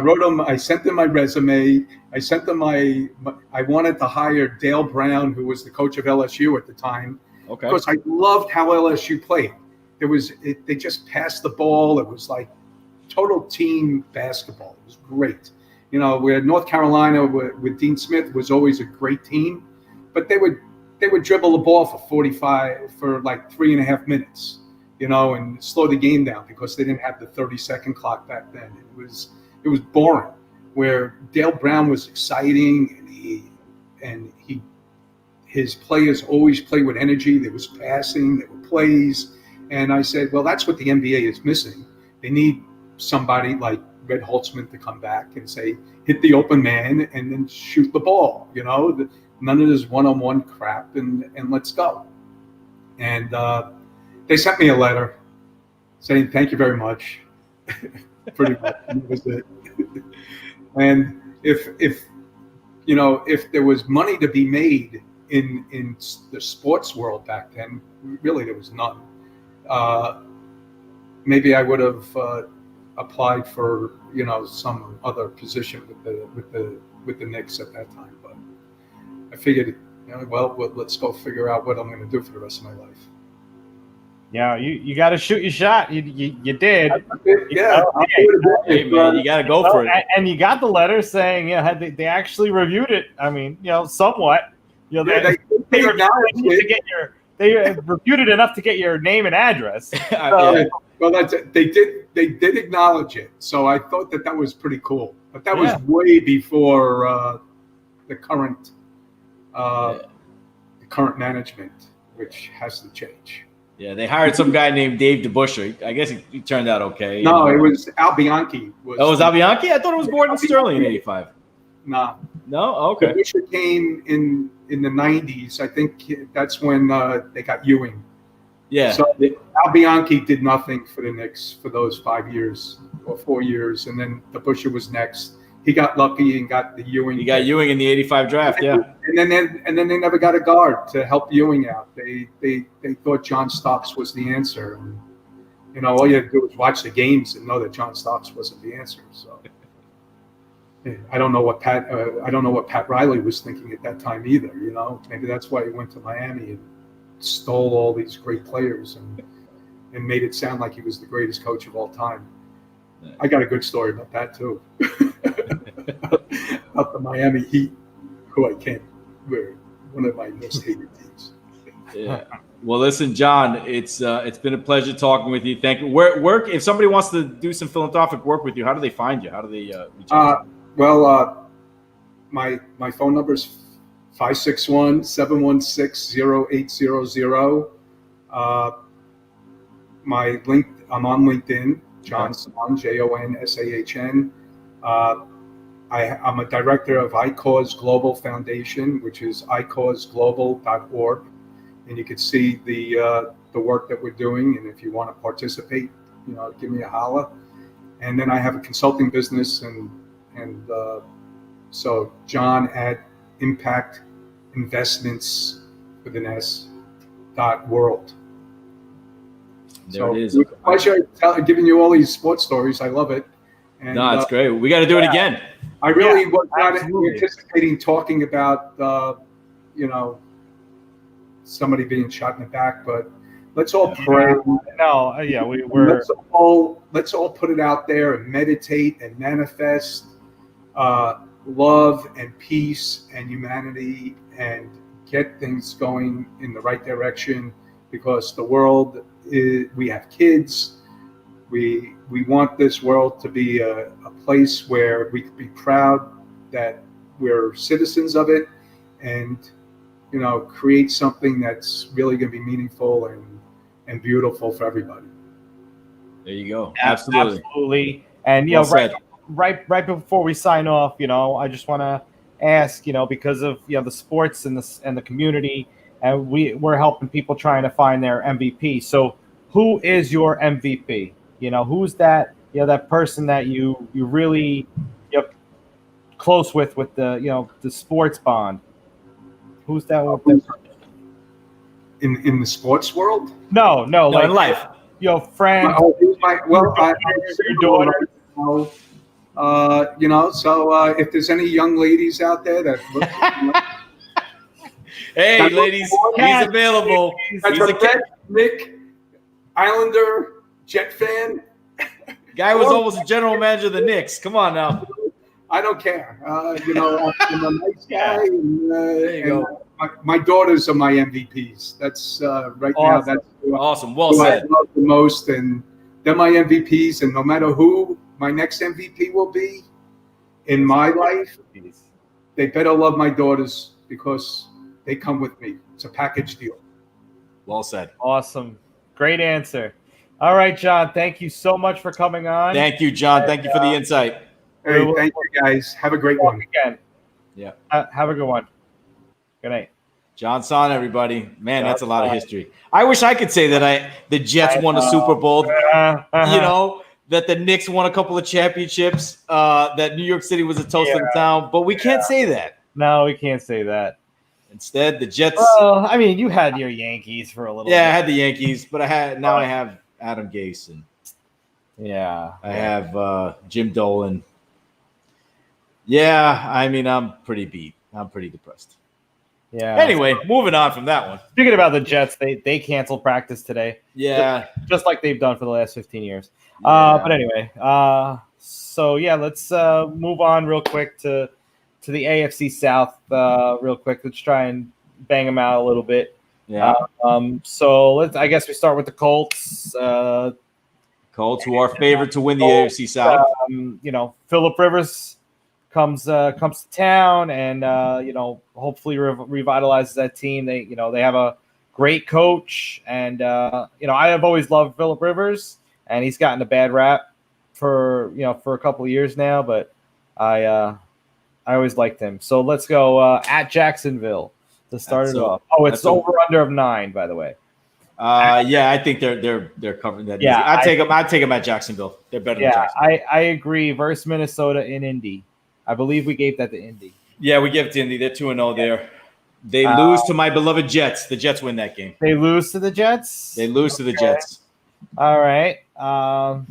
I sent them my resume. I sent them I wanted to hire Dale Brown, who was the coach of LSU at the time.
Okay.
Because I loved how LSU played. They just passed the ball. It was like total team basketball. It was great. Where North Carolina with Dean Smith was always a great team, but they would dribble the ball for like 3.5 minutes, and slow the game down because they didn't have the 30-second clock back then. It was boring. Where Dale Brown was exciting, and his players always played with energy. There was passing, there were plays, and I said, well, that's what the NBA is missing. They need somebody like Red Holtzman to come back and say, hit the open man and then shoot the ball. None of this one-on-one crap, and let's go. And they sent me a letter saying thank you very much. Pretty much, that was it. And if there was money to be made in the sports world back then, really there was none. Maybe I would have applied for some other position with the Knicks at that time, but I figured, let's go figure out what I'm going to do for the rest of my life.
Yeah, you got to shoot your shot. You did.
Yeah,
hey, man, you got to go for it.
And you got the letter saying, they actually reviewed it. I mean, somewhat. They reviewed it enough to get your name and address.
Well, that's it. They did acknowledge it, so I thought that was pretty cool. But that was way before the current management, which has to change.
Yeah, they hired some guy named Dave DeBuscher. I guess he turned out okay.
No, it was Al Bianchi.
It was Al Bianchi? I thought it was Gordon Sterling in '85.
Nah.
No? Okay.
DeBuscher came in the 90s. I think that's when they got Ewing.
Yeah.
So Al Bianchi did nothing for the Knicks for those 5 years. or 4 years, and then the Busher was next. He got lucky and got the Ewing.
You got Ewing in the '85 draft, yeah.
And then they never got a guard to help Ewing out. They thought John Stocks was the answer. And, you know, all you had to do was watch the games and know that John Stocks wasn't the answer. So I don't know what Pat Riley was thinking at that time either. You know, maybe that's why he went to Miami and stole all these great players and made it sound like he was the greatest coach of all time. I got a good story about that too. About the Miami Heat, who were one of my most hated teams.
Yeah. Well, listen, John, it's been a pleasure talking with you. Thank you. Where if somebody wants to do some philanthropic work with you, how do they find you? How do they reach out?
Well, my phone number is 561-716-0800. I'm on LinkedIn, Jon Sahn, JONSAHN. I'm a director of iCause Global Foundation, which is icauseglobal.org, and you can see the work that we're doing. And if you want to participate, you know, give me a holla. And then I have a consulting business, and so John at Impact Investments with an S.world.
There it is.
It was a pleasure giving you all these sports stories. I love it. And,
no, it's great. We got to do it again.
I really was not anticipating talking about, you know, somebody being shot in the back, but let's all pray.
No, yeah, we're.
Let's all put it out there and meditate and manifest love and peace and humanity and get things going in the right direction, because the world we have kids. We want this world to be a place where we can be proud that we're citizens of it, and, you know, create something that's really going to be meaningful and beautiful for everybody.
There you go.
Absolutely. And, you know, right before we sign off, you know, I just want to ask, you know, because of, you know, the sports and the community, and we're helping people trying to find their MVP. So who is your MVP? You know, who's that, you know, that person that you really, you know, close with the, you know, the sports bond? Who's that one?
In the sports world?
No, like
in life.
You know, friends.
Your daughter. You know, so if there's any young ladies out there that look,
hey, ladies, he's available.
He's a Nick Islander Jet fan.
Guy was almost a general manager of the Knicks. Come on now.
I don't care. You know, I'm a nice guy. And,
there you go.
My daughters are my MVPs. That's right now. That's
awesome. Well said.
I love the most, and they're my MVPs. And no matter who my next MVP will be in my life, they better love my daughters, because they come with me. It's a package deal.
Well said.
Awesome. Great answer. All right, John, thank you so much for coming on.
Thank you, John. Thank you for the insight.
Hey, thank you, guys. Have a great one.
Again.
Yeah.
Have a good one. Good night.
Jon Sahn, everybody. Man, that's a lot of history. I wish I could say that the Jets won a Super Bowl. You know, that the Knicks won a couple of championships, that New York City was a toast of the town, but we can't say that.
No, we can't say that.
Instead, the Jets.
Well, I mean, you had your Yankees for a little bit.
Yeah, I had the Yankees, but I have Adam Gase, and I have Jim Dolan. Yeah, I mean, I'm pretty beat. I'm pretty depressed.
Yeah.
Anyway, moving on from that one.
Speaking about the Jets, they canceled practice today.
Yeah.
Just like they've done for the last 15 years.
Yeah.
But anyway, so yeah, let's move on real quick to the AFC South real quick. Let's try and bang them out a little bit.
Yeah.
So I guess we start with the Colts.
Colts, who are favored to win the AFC South.
You know, Phillip Rivers comes to town, and you know, hopefully revitalizes that team. They have a great coach, and you know, I have always loved Phillip Rivers, and he's gotten a bad rap for a couple of years now, but I always liked him. So let's go at Jacksonville to start it off. Oh, it's over under of 9, by the way.
Yeah, I think they're covering that.
Yeah,
easy. I'd take them at Jacksonville. They're better than
Yeah,
Jacksonville.
I agree. Versus Minnesota in Indy. I believe we gave that to Indy.
Yeah, we give it to Indy. They're 2-0 there. They lose to my beloved Jets. The Jets win that game.
They lose to the Jets?
They lose to the Jets.
All right. All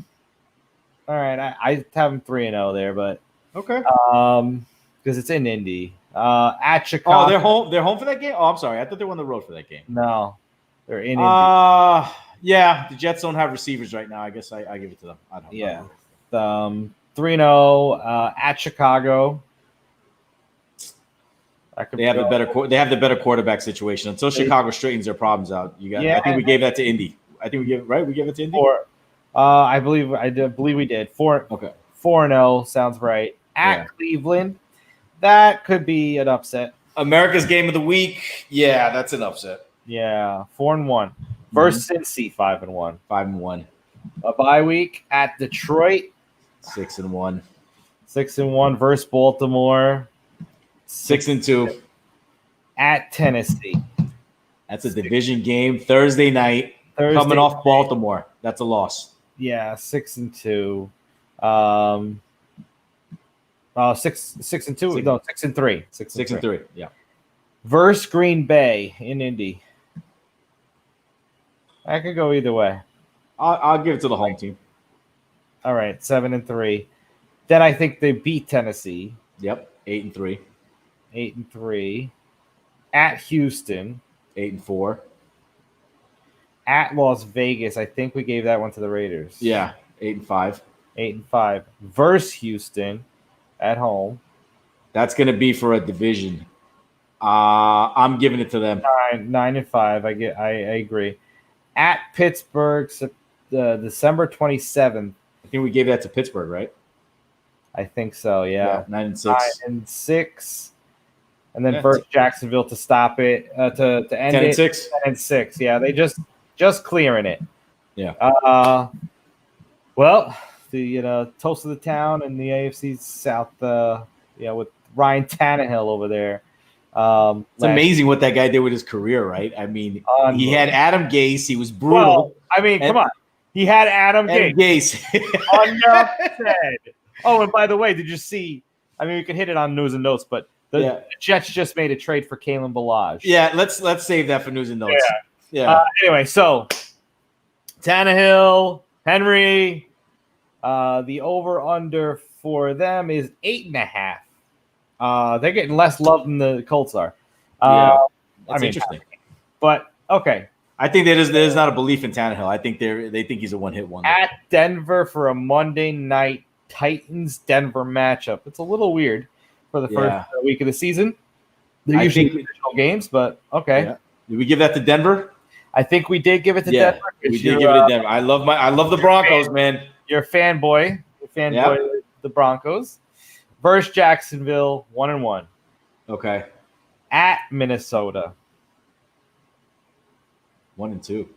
right. I have them 3-0 there, but
Okay.
because it's in Indy. At Chicago.
Oh, they're home. They're home for that game. Oh, I'm sorry. I thought they were on the road for that game.
No, they're in Indy.
Yeah. The Jets don't have receivers right now. I guess I give it to them. I don't know.
Yeah. 3-0 at Chicago.
They have the better quarterback situation until Chicago straightens their problems out. I think we gave that to Indy. I think we gave it to Indy.
I believe we did. 4-0 sounds right. At Cleveland, that could be an upset.
America's game of the week. Yeah, that's an upset.
Yeah, 4-1 versus Cincy, 5-1.
5-1.
A bye week at Detroit.
6-1.
6-1 versus Baltimore.
6-2
at Tennessee.
That's a division game. Thursday night. Coming off Baltimore. That's a loss.
Yeah, 6-2. 6-2. No, 6-3.
6-3. Yeah.
Versus Green Bay in Indy. I could go either way.
I'll give it to the home team.
All right, 7-3. Then I think they beat Tennessee.
Yep, 8-3.
8-3. At Houston.
8-4.
At Las Vegas. I think we gave that one to the Raiders.
Yeah, 8-5.
8-5. Versus Houston at home.
That's going to be for a division. I'm giving it to them.
9-5. I agree. At Pittsburgh, December 27th.
I think we gave that to Pittsburgh, right?
I think so. Yeah.
9-6.
9-6. And then versus Jacksonville to stop it to end
10-6.
it. 10-6. Yeah, they just clearing it.
Yeah.
Well, the toast of the town and the AFC South. With Ryan Tannehill over there.
It's amazing what that guy did with his career, right? I mean, he had Adam Gase. He was brutal.
Well, I mean, come on. He had Adam Gase. Oh, and by the way, did you see? I mean, we could hit it on news and notes, but the Jets just made a trade for Kalen Ballage.
Yeah, let's save that for news and notes. Yeah.
Anyway, so Tannehill, Henry, the over/under for them is 8.5. They're getting less love than the Colts are.
That's interesting.
But okay.
I think there's not a belief in Tannehill. I think they think he's a one-hit wonder.
At Denver for a Monday night Titans-Denver matchup. It's a little weird for the first week of the season. They're usually divisional games, but okay. Yeah.
Did we give that to Denver?
I think we did give it to Denver.
We did give it to Denver. I love the Broncos, man.
You're a fanboy. Of the Broncos. Versus Jacksonville, 1-1.
Okay.
At Minnesota.
1-2.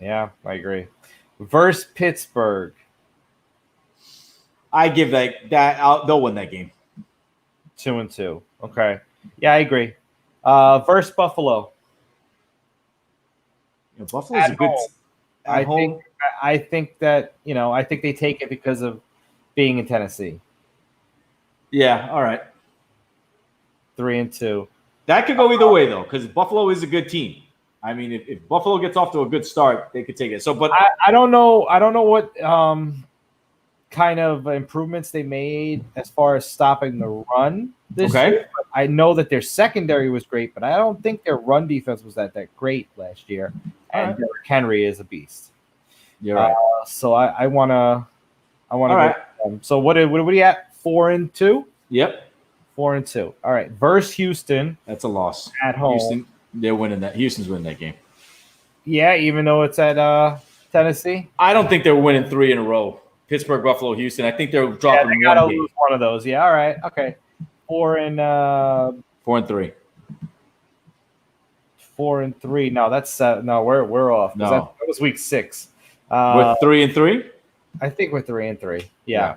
Yeah, I agree. Versus Pittsburgh.
I give that they'll win that game.
2-2. Okay. Yeah, I agree. Versus Buffalo.
Buffalo's a good.
I think that I think they take it because of being in Tennessee.
Yeah. All right.
3-2.
That could go either way though, because Buffalo is a good team. I mean, if Buffalo gets off to a good start, they could take it. So, but
I don't know what kind of improvements they made as far as stopping the run this year. I know that their secondary was great, but I don't think their run defense was that great last year. And Derrick Henry is a beast.
You're right.
So I want to.
Right.
So what are we at? 4-2.
Yep.
4-2. All right. Versus Houston.
That's a loss
at home.
Houston, they're winning that. Houston's winning that game.
Yeah, even though it's at Tennessee.
I don't think they're winning 3 in a row. Pittsburgh, Buffalo, Houston. I think they're dropping
they gotta lose one of those. Yeah. All right. Okay. 4-3. 4-3. No, that's no. We're off.
No,
that was week 6.
We're 3-3.
I think we're 3-3. Yeah.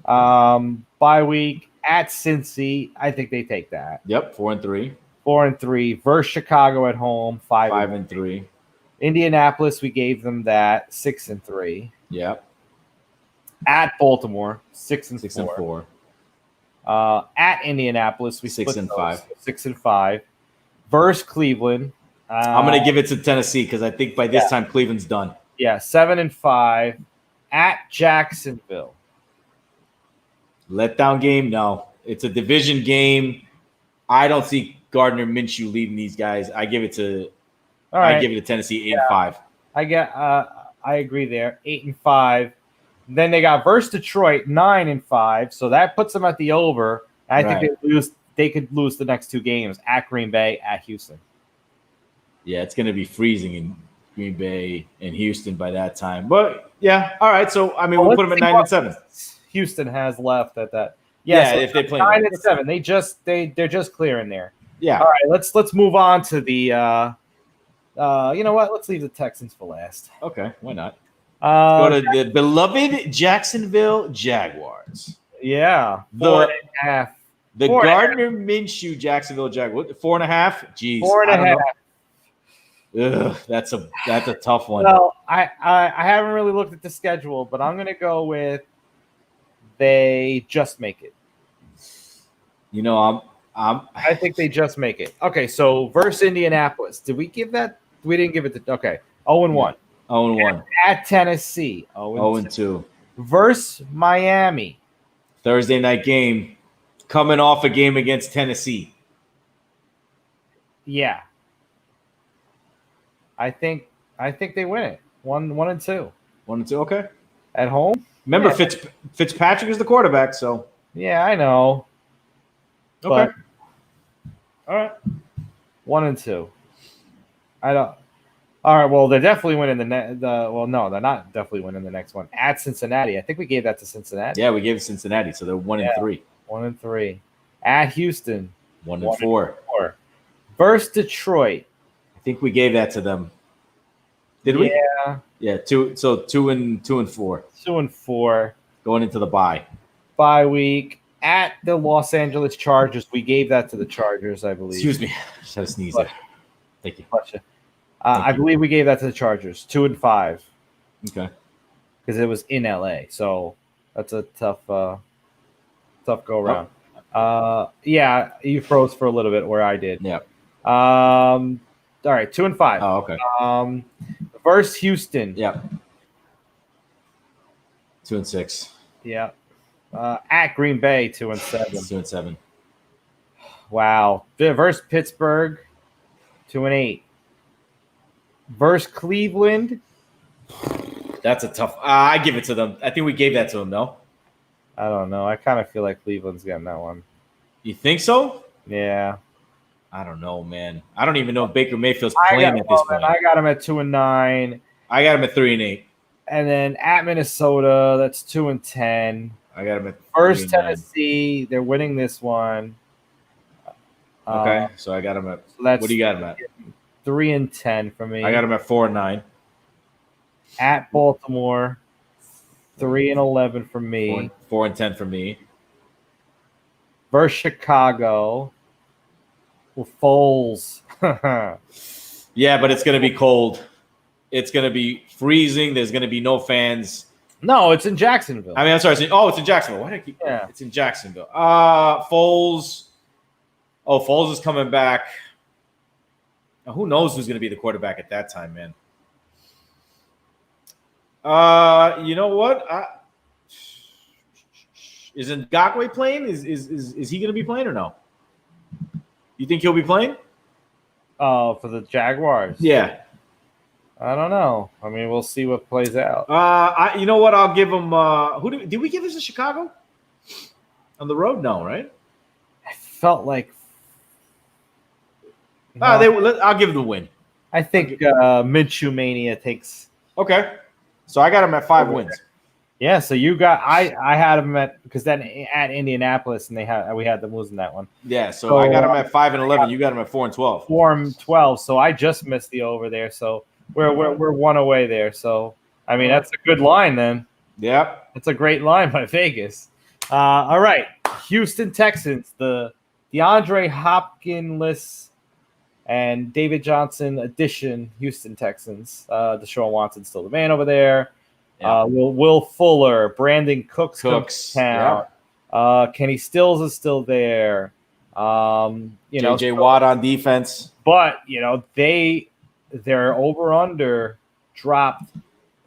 Bye week at Cincy. I think they take that.
Yep. 4-3.
4-3 versus Chicago at home. 5-3. Indianapolis, we gave them that 6-3.
Yeah.
At Baltimore, 6-4.
6-4.
At Indianapolis, we
6-5.
6-5. Versus Cleveland,
I'm going to give it to Tennessee because I think by this time Cleveland's done.
Yeah, 7-5. At Jacksonville.
Letdown game? No. It's a division game. I don't see Gardner Minshew leading these guys. I give it to Tennessee 8-5.
I agree there. 8-5. Then they got versus Detroit 9-5. So that puts them at the over. I think they could lose the next two games at Green Bay, at Houston.
Yeah, it's going to be freezing in Green Bay and Houston by that time. But yeah, all right. So I mean, we'll put them at 9-7.
Houston has left at that.
Yeah, if they play
9-7, they're just clearing there.
Yeah.
All right, let's move on to the. You know what? Let's leave the Texans for last.
Okay, why not? Go to the beloved Jacksonville Jaguars.
Yeah, 4.5.
The Gardner Minshew Jacksonville Jaguars. 4.5. Jeez,
4.5.
Ugh, that's a tough one.
Well, I haven't really looked at the schedule, but I'm gonna go with they just make it.
You know,
I think they just make it. Okay, so versus Indianapolis, did we give that? We didn't give it to. Okay, 0-1.
0-1.
At Tennessee,
0-2.
Versus Miami.
Thursday night game, coming off a game against Tennessee.
Yeah. I think they win it. 1-2.
1-2, okay.
At home?
Remember, Fitzpatrick is the quarterback, so.
Yeah, I know.
Okay.
But,
all right.
1-2. I don't. All right. Well, they're definitely winning well, no, they're not definitely winning the next one at Cincinnati. I think we gave that to Cincinnati.
Yeah, we gave it Cincinnati, so they're 1-3.
1-3. At Houston.
1-4.
Versus Detroit.
I think we gave that to them. Did we?
Yeah.
Yeah. 2. So 2-4.
2-4.
Going into the bye.
Bye week at the Los Angeles Chargers. We gave that to the Chargers, I believe.
Excuse me. Just had a sneeze there. Thank you.
I believe we gave that to the Chargers. 2-5.
Okay.
Because it was in LA, so that's a tough go around.
Oh.
Yeah, you froze for a little bit where I did.
Yeah.
All right, 2-5.
Oh, okay.
Versus Houston.
Yeah. 2-6.
Yeah. At Green Bay, 2-7.
2-7.
Wow. Versus Pittsburgh, 2-8. Versus Cleveland.
That's a tough. I give it to them. I think we gave that to them, though.
I don't know. I kind of feel like Cleveland's getting that one.
You think so?
Yeah.
I don't know, man. I don't even know if Baker Mayfield's playing at this point.
I got him at 2-9.
I got him at 3-8.
And then at Minnesota, that's 2-10.
I got him at
First Tennessee, they're winning this one.
Okay, so I got him at.
So
what do you got him at?
3-10 for me.
I got him at 4-9.
At Baltimore, 3-11 for me.
4-10 for me.
Versus Chicago, with Foles.
Yeah, but it's going to be cold. It's going to be freezing. There's going to be no fans.
No, it's in Jacksonville.
I mean, I'm sorry. It's in Jacksonville. Why did I keep?
Yeah.
It's in Jacksonville. Foles. Oh, Foles is coming back. Now, who knows who's going to be the quarterback at that time, man? You know what? Is Ngakoue playing? Is he going to be playing or no? You think he'll be playing?
For the Jaguars?
Yeah.
I don't know. I mean, we'll see what plays out.
You know what? I'll give him. Did we give this to Chicago? On the road? No, right?
I felt like.
I'll give them the win.
I think Minshew Mania takes.
Okay. So I got him at 5 wins.
Yeah, so you got I had him at because then at Indianapolis and we had them losing that one.
Yeah, so I got him at 5-11. You got him at 4-12.
4-12. So I just missed the over there. So we're one away there. So I mean that's a good line then.
Yep.
It's a great line by Vegas. All right, Houston Texans, the DeAndre Hopkins And David Johnson edition, Houston Texans. Deshaun Watson's still the man over there.
Yeah.
Will Fuller, Brandon Cooks comes to town.
Yeah.
Kenny Stills is still there.
JJ Watt on defense.
But their over under dropped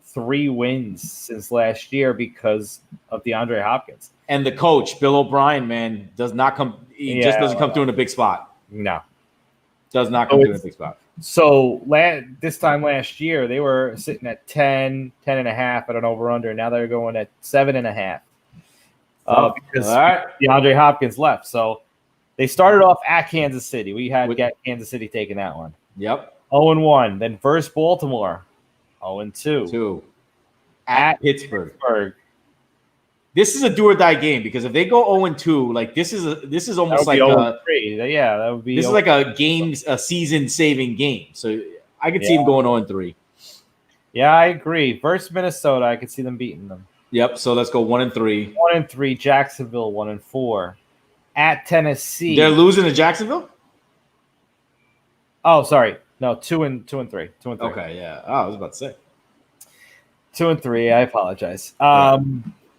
3 wins since last year because of DeAndre Hopkins.
And the coach, Bill O'Brien, man, does not come. He just doesn't come through in a big spot.
No,
does not come through in a big spot.
So this time last year, they were sitting at 10 and a half at an over under. Now they're going at 7.5 because DeAndre Hopkins left. So they started off at Kansas City. We had Kansas City taking that one.
Yep.
0-1. Then versus Baltimore. 0-2.
2. At Pittsburgh. This is a do or die game because if they go 0-2, like this is almost like a
3. Yeah, that would be.
This is like a season saving game. So I could see them going 0-3.
Yeah, I agree. Versus Minnesota, I could see them beating them.
Yep. So let's go 1-3.
1-3. Jacksonville 1-4. At Tennessee,
they're losing to Jacksonville.
Oh, sorry. No, 2-3. 2-3.
Okay, yeah. Oh, I was about to say
2-3. I apologize.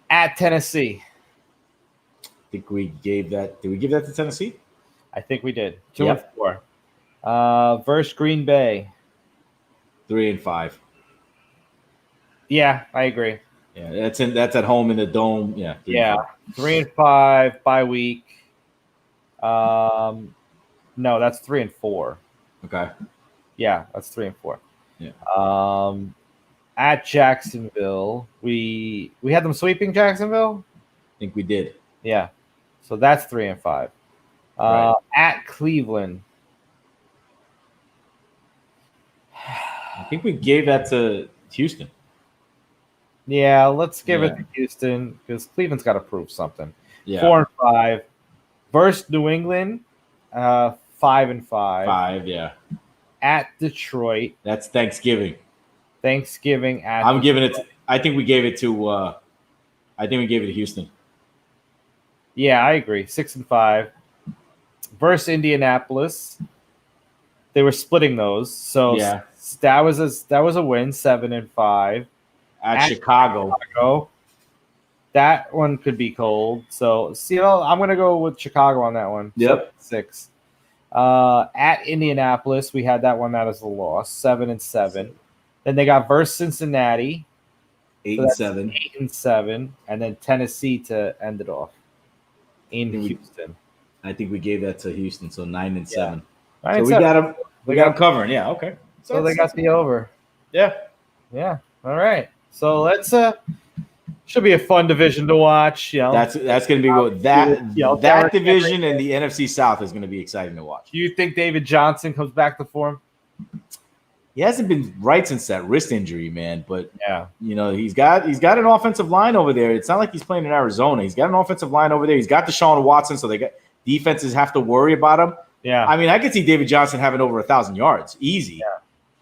At Tennessee,
I think we gave that. Did we give that to Tennessee?
I think we did. 2-4. Versus Green Bay,
3-5.
Yeah, I agree.
Yeah, that's at home in the dome. Yeah.
3-5 bye week. No, that's 3-4.
Okay.
Yeah, that's 3-4.
Yeah.
At Jacksonville, we had them sweeping Jacksonville.
I think we did.
Yeah. So that's 3-5.
Right.
At Cleveland,
I think we gave that to Houston.
Yeah, let's give it to Houston because Cleveland's got to prove something.
Yeah.
4-5 versus New England. 5-5.
5, yeah.
At Detroit.
That's Thanksgiving.
I'm
giving it. I think we gave it to. I think we gave it to Houston.
Yeah, I agree. 6-5 versus Indianapolis. They were splitting those, so that was a win. 7-5
at Chicago.
That one could be cold. So, I'm going to go with Chicago on that one.
Yep.
6. At Indianapolis, we had that one out as a loss. 7-7. Then they got versus Cincinnati.
8-7.
8-7, and then Tennessee to end it off in Houston.
I think we gave that to Houston, so 9-7.
So
we got them. We got them covering. Yeah. Okay.
So they got the over.
Yeah.
Yeah. All right. So let's should be a fun division to watch.
That's going to be good. That division and the NFC South is going to be exciting to watch.
Do you think David Johnson comes back to form?
He hasn't been right since that wrist injury, man. But he's got an offensive line over there. It's not like he's playing in Arizona. He's got an offensive line over there. He's got Deshaun Watson, so they got defenses have to worry about him.
Yeah,
I mean, I could see David Johnson having over 1,000 yards easy,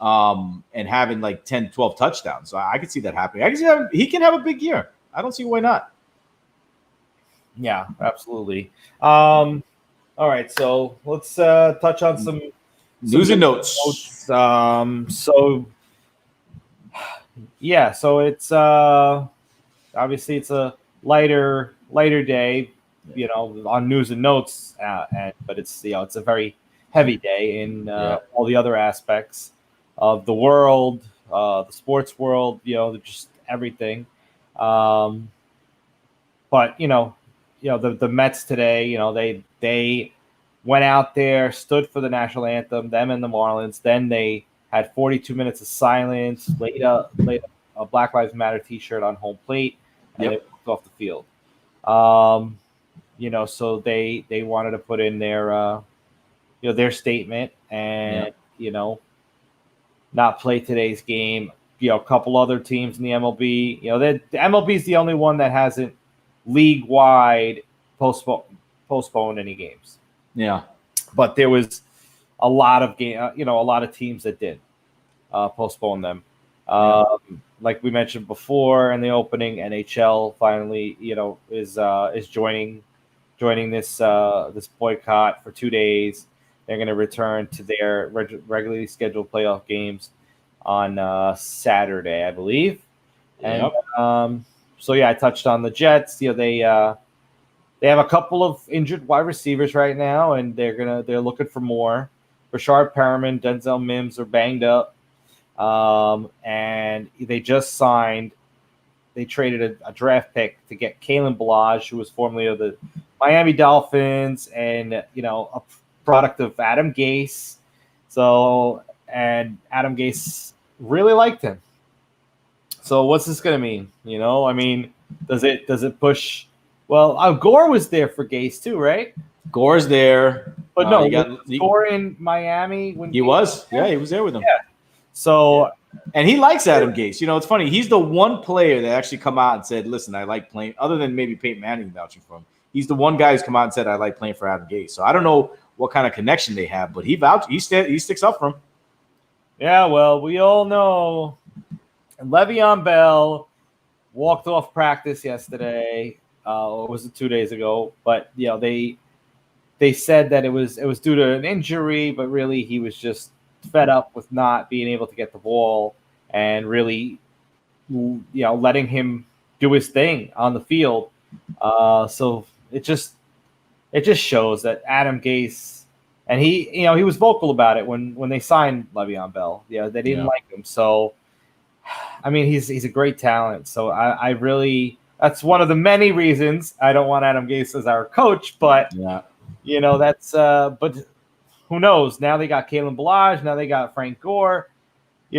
and having like 10, 12 touchdowns. So I could see that happening. I can see he can have a big year. I don't see why not.
Yeah, absolutely. All right, so let's touch on some
news and notes.
So it's obviously it's a lighter day, on news and notes, but it's it's a very heavy day in all the other aspects of the world, the sports world, just everything. But the Mets today, they went out there, stood for the national anthem, them and the Marlins. Then they had 42 minutes of silence, laid a Black Lives Matter T-shirt on home plate, and they walked off the field. So they wanted to put in their statement and not play today's game. A couple other teams in the MLB. The MLB is the only one that hasn't league-wide postponed any games.
Yeah,
but there was a lot of a lot of teams that did postpone them. Like we mentioned before in the opening, NHL finally, is joining this boycott for 2 days. They're going to return to their regularly scheduled playoff games on Saturday, I believe. And so yeah, I touched on the Jets. They have a couple of injured wide receivers right now, and they're looking for more. Rashard Perriman, Denzel Mims are banged up, and they just signed. They traded a draft pick to get Kalen Ballage, who was formerly of the Miami Dolphins, and a product of Adam Gase. And Adam Gase really liked him. So what's this going to mean? Does it push? Well, Gore was there for Gase too, right?
Gore's there,
but no, Gore in Miami when
he was. Yeah, he was there with him.
Yeah. So.
And he likes Adam Gase. It's funny. He's the one player that actually come out and said, listen, I like playing, other than maybe Peyton Manning vouching for him. He's the one guy who's come out and said, I like playing for Adam Gase. So I don't know what kind of connection they have, but he sticks up for him. Yeah,
well, we all know Le'Veon Bell walked off practice yesterday. Or was it 2 days ago? But, they said that it was due to an injury, but really he was just fed up with not being able to get the ball and really, letting him do his thing on the field. So it just shows that Adam Gase, and he was vocal about it when they signed Le'Veon Bell. They didn't like him. So, he's a great talent. So I really, that's one of the many reasons I don't want Adam Gase as our coach, but but who knows? Now they got Kalen Ballage. Now they got Frank Gore.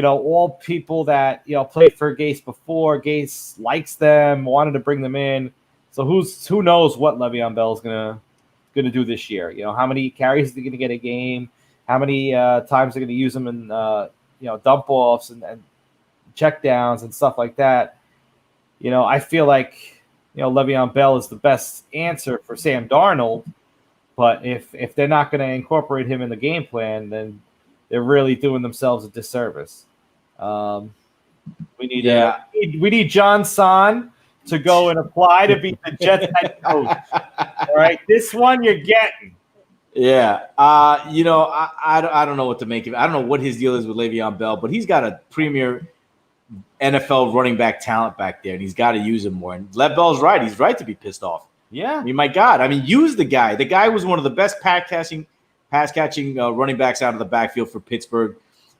All people that played for Gase before. Gase likes them, wanted to bring them in. So who knows what Le'Veon Bell is gonna do this year? How many carries is he gonna get a game? How many times they're gonna use him in dump offs and check downs and stuff like that? I feel like Le'Veon Bell is the best answer for Sam Darnold. But if they're not going to incorporate him in the game plan, then they're really doing themselves a disservice. We need Jon Sahn to go and apply to be the Jets head coach. All right, this one you're getting.
Yeah, I don't know what to make of it. I don't know what his deal is with Le'Veon Bell, but he's got a premier NFL running back talent back there, and he's got to use him more. And Lev Bell's right; he's right to be pissed off.
Yeah.
My God. Use the guy. The guy was one of the best pass catching running backs out of the backfield for Pittsburgh.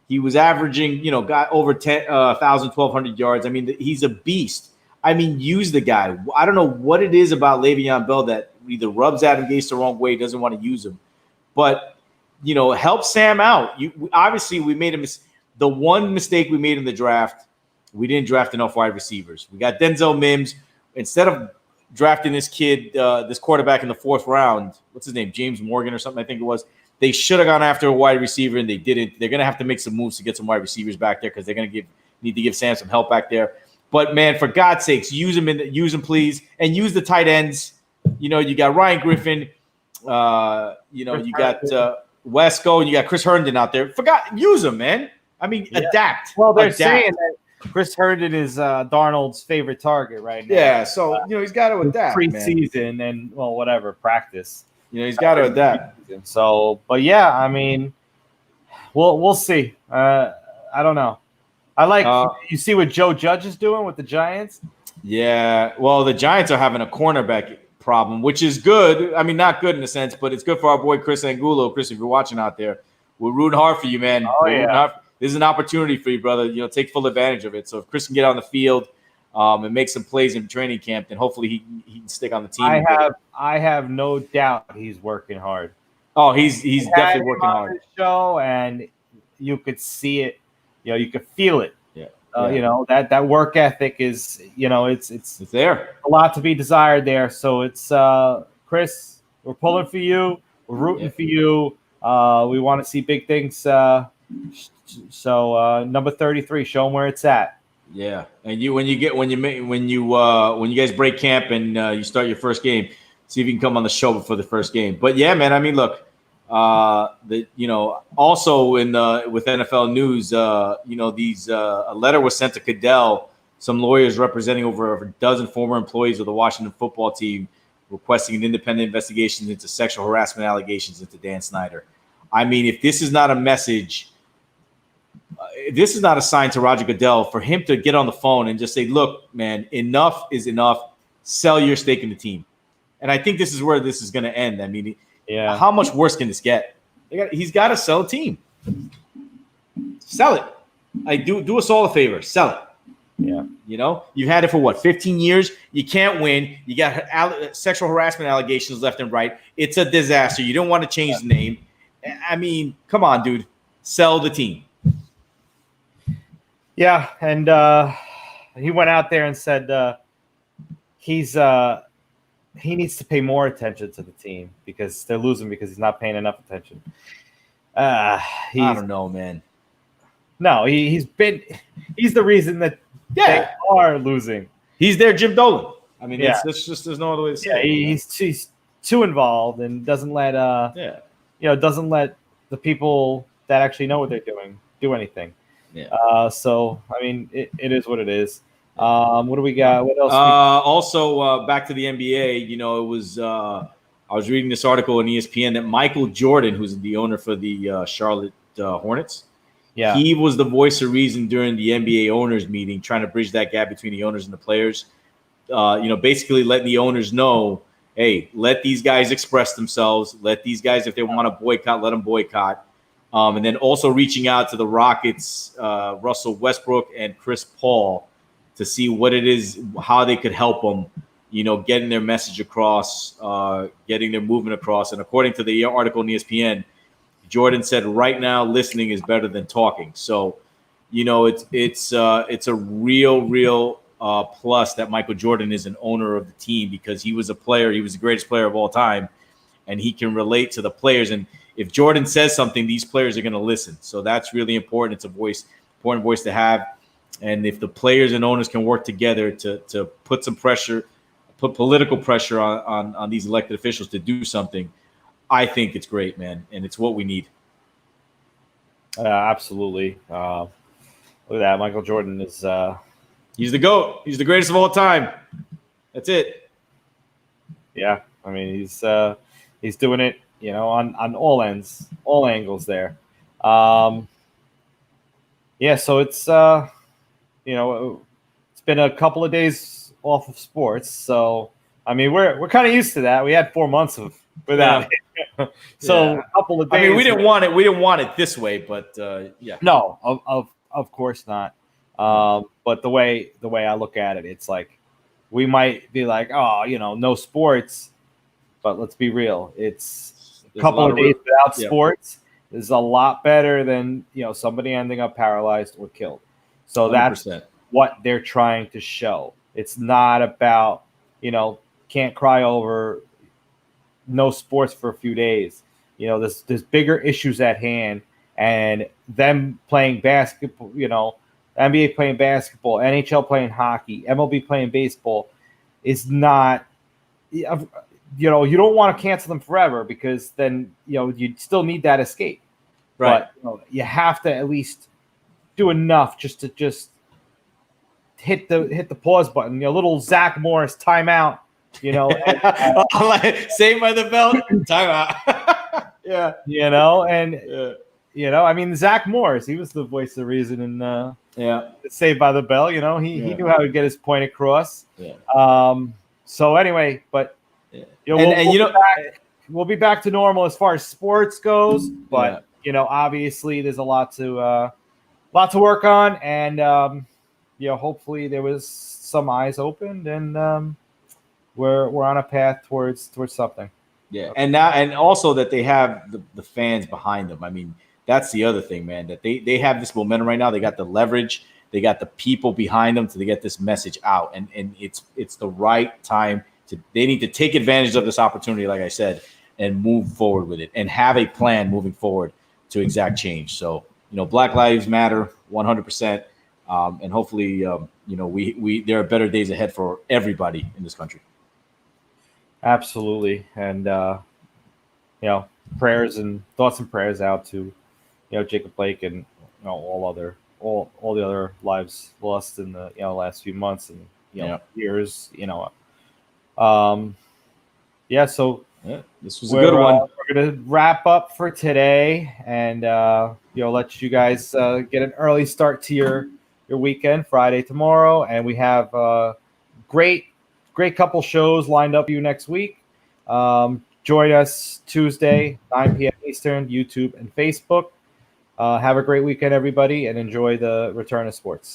He was averaging, got over 1,000, 1,200 yards. He's a beast. Use the guy. I don't know what it is about Le'Veon Bell that either rubs Adam Gase the wrong way, doesn't want to use him. But, help Sam out. Obviously, we made the one mistake we made in the draft, we didn't draft enough wide receivers. We got Denzel Mims. Instead of drafting this kid, this quarterback in the 4th round. What's his name? James Morgan or something, I think it was. They should have gone after a wide receiver, and they didn't. They're going to have to make some moves to get some wide receivers back there because they're going to need to give Sam some help back there. But, man, for God's sakes, use him, please, and use the tight ends. You got Ryan Griffin. You got Wesco, and you got Chris Herndon out there. Use them, man. Adapt.
Well, they're saying that Chris Herndon is Darnold's favorite target right now.
Yeah, so he's got to adapt.
Preseason and whatever practice.
He's got to adapt.
So, but yeah, we'll see. I don't know. I like you see what Joe Judge is doing with the Giants.
Yeah, well, the Giants are having a cornerback problem, which is good. Not good in a sense, but it's good for our boy Chris Angulo. Chris, if you're watching out there, we're rooting hard for you, man.
Oh yeah.
This is an opportunity for you, brother. Take full advantage of it. So if Chris can get on the field and make some plays in training camp, then hopefully he can stick on the team.
I have no doubt he's working hard.
Oh, he's definitely working hard.
Show, and you could see it. You could feel it.
Yeah.
That work ethic is. It's
there.
A lot to be desired there. So it's Chris. We're pulling for you. We're rooting for you. We want to see big things. So number 33, show them where it's at.
Yeah, and when you guys break camp and you start your first game, see if you can come on the show before the first game. But yeah, man, look, also with NFL news, a letter was sent to Goodell, some lawyers representing over a dozen former employees of the Washington football team, requesting an independent investigation into sexual harassment allegations into Dan Snyder. I mean, if this is not a message, if this is not a sign to Roger Goodell for him to get on the phone and just say, look, man, enough is enough. Sell your stake in the team. And I think this is where this is going to end. I mean, how much worse can this get? He's got to sell a team. Sell it. Do us all a favor. Sell it.
Yeah.
You know, you've had it for what, 15 years? You can't win. You got sexual harassment allegations left and right. It's a disaster. You don't want to change the name. I mean, come on, dude. Sell the team.
Yeah, and he went out there and said he needs to pay more attention to the team because they're losing because he's not paying enough attention.
I don't know, man.
No, he's the reason that they are losing.
He's their Jim Dolan. I mean, there's no other way to say it.
He's too involved and doesn't let doesn't let the people that actually know what they're doing do anything.
Yeah.
So I mean, it is what it is. What do we got? What else?
Also, back to the NBA. You know, it was. I was reading this article on ESPN that Michael Jordan, who's the owner for the Charlotte Hornets, he was the voice of reason during the NBA owners meeting, trying to bridge that gap between the owners and the players. Basically letting the owners know, hey, let these guys express themselves. Let these guys, if they want to boycott, let them boycott. And then also reaching out to the Rockets, Russell Westbrook and Chris Paul, to see what it is, how they could help them, getting their message across, getting their movement across. And according to the article in ESPN, Jordan said right now listening is better than talking. So, it's a real plus that Michael Jordan is an owner of the team because he was a player. He was the greatest player of all time, and he can relate to the players. And if Jordan says something, these players are going to listen. So that's really important. It's important voice to have. And if the players and owners can work together to put some pressure, put political pressure on these elected officials to do something, I think it's great, man. And it's what we need.
Absolutely. Look at that. Michael Jordan is
he's the GOAT. He's the greatest of all time. That's it.
Yeah. I mean, he's doing it, on all ends, all angles there. So it's it's been a couple of days off of sports. So I mean, we're kind of used to that. We had 4 months without it. So a couple of days.
I mean, we didn't want it this way, but
No, of course not. But the way I look at it, it's like we might be like, no sports, but let's be real. There's a couple of days without sports is a lot better than somebody ending up paralyzed or killed. So 100%. That's what they're trying to show. It's not about can't cry over no sports for a few days. There's bigger issues at hand, and them playing basketball, NBA playing basketball, NHL playing hockey, MLB playing baseball is not, you don't want to cancel them forever because then, you still need that escape.
Right.
But you have to at least do enough just to hit the pause button. Little Zach Morris timeout.
Saved by the bell, timeout.
I mean, Zach Morris, he was the voice of reason in Saved by the Bell. He knew how to get his point across. So anyway, but we'll be back to normal as far as sports goes. But obviously, there's a lot to work on, and hopefully there was some eyes opened, and we're on a path towards something.
Yeah, and also that they have the fans behind them. I mean, that's the other thing, man. That they have this momentum right now. They got the leverage. They got the people behind them to get this message out, and it's the right time to. They need to take advantage of this opportunity, like I said, and move forward with it, and have a plan moving forward to exact change. So Black Lives Matter, 100%, and hopefully, there are better days ahead for everybody in this country.
Absolutely, and prayers and thoughts and prayers out to Jacob Blake and all the other lives lost in the last few months and years. So
Yeah, this was a good one.
We're going to wrap up for today and let you guys get an early start to your weekend, Friday tomorrow, and we have great couple shows lined up for you next week. Join us Tuesday, 9 p.m. Eastern, YouTube and Facebook. Have a great weekend, everybody, and enjoy the return of sports.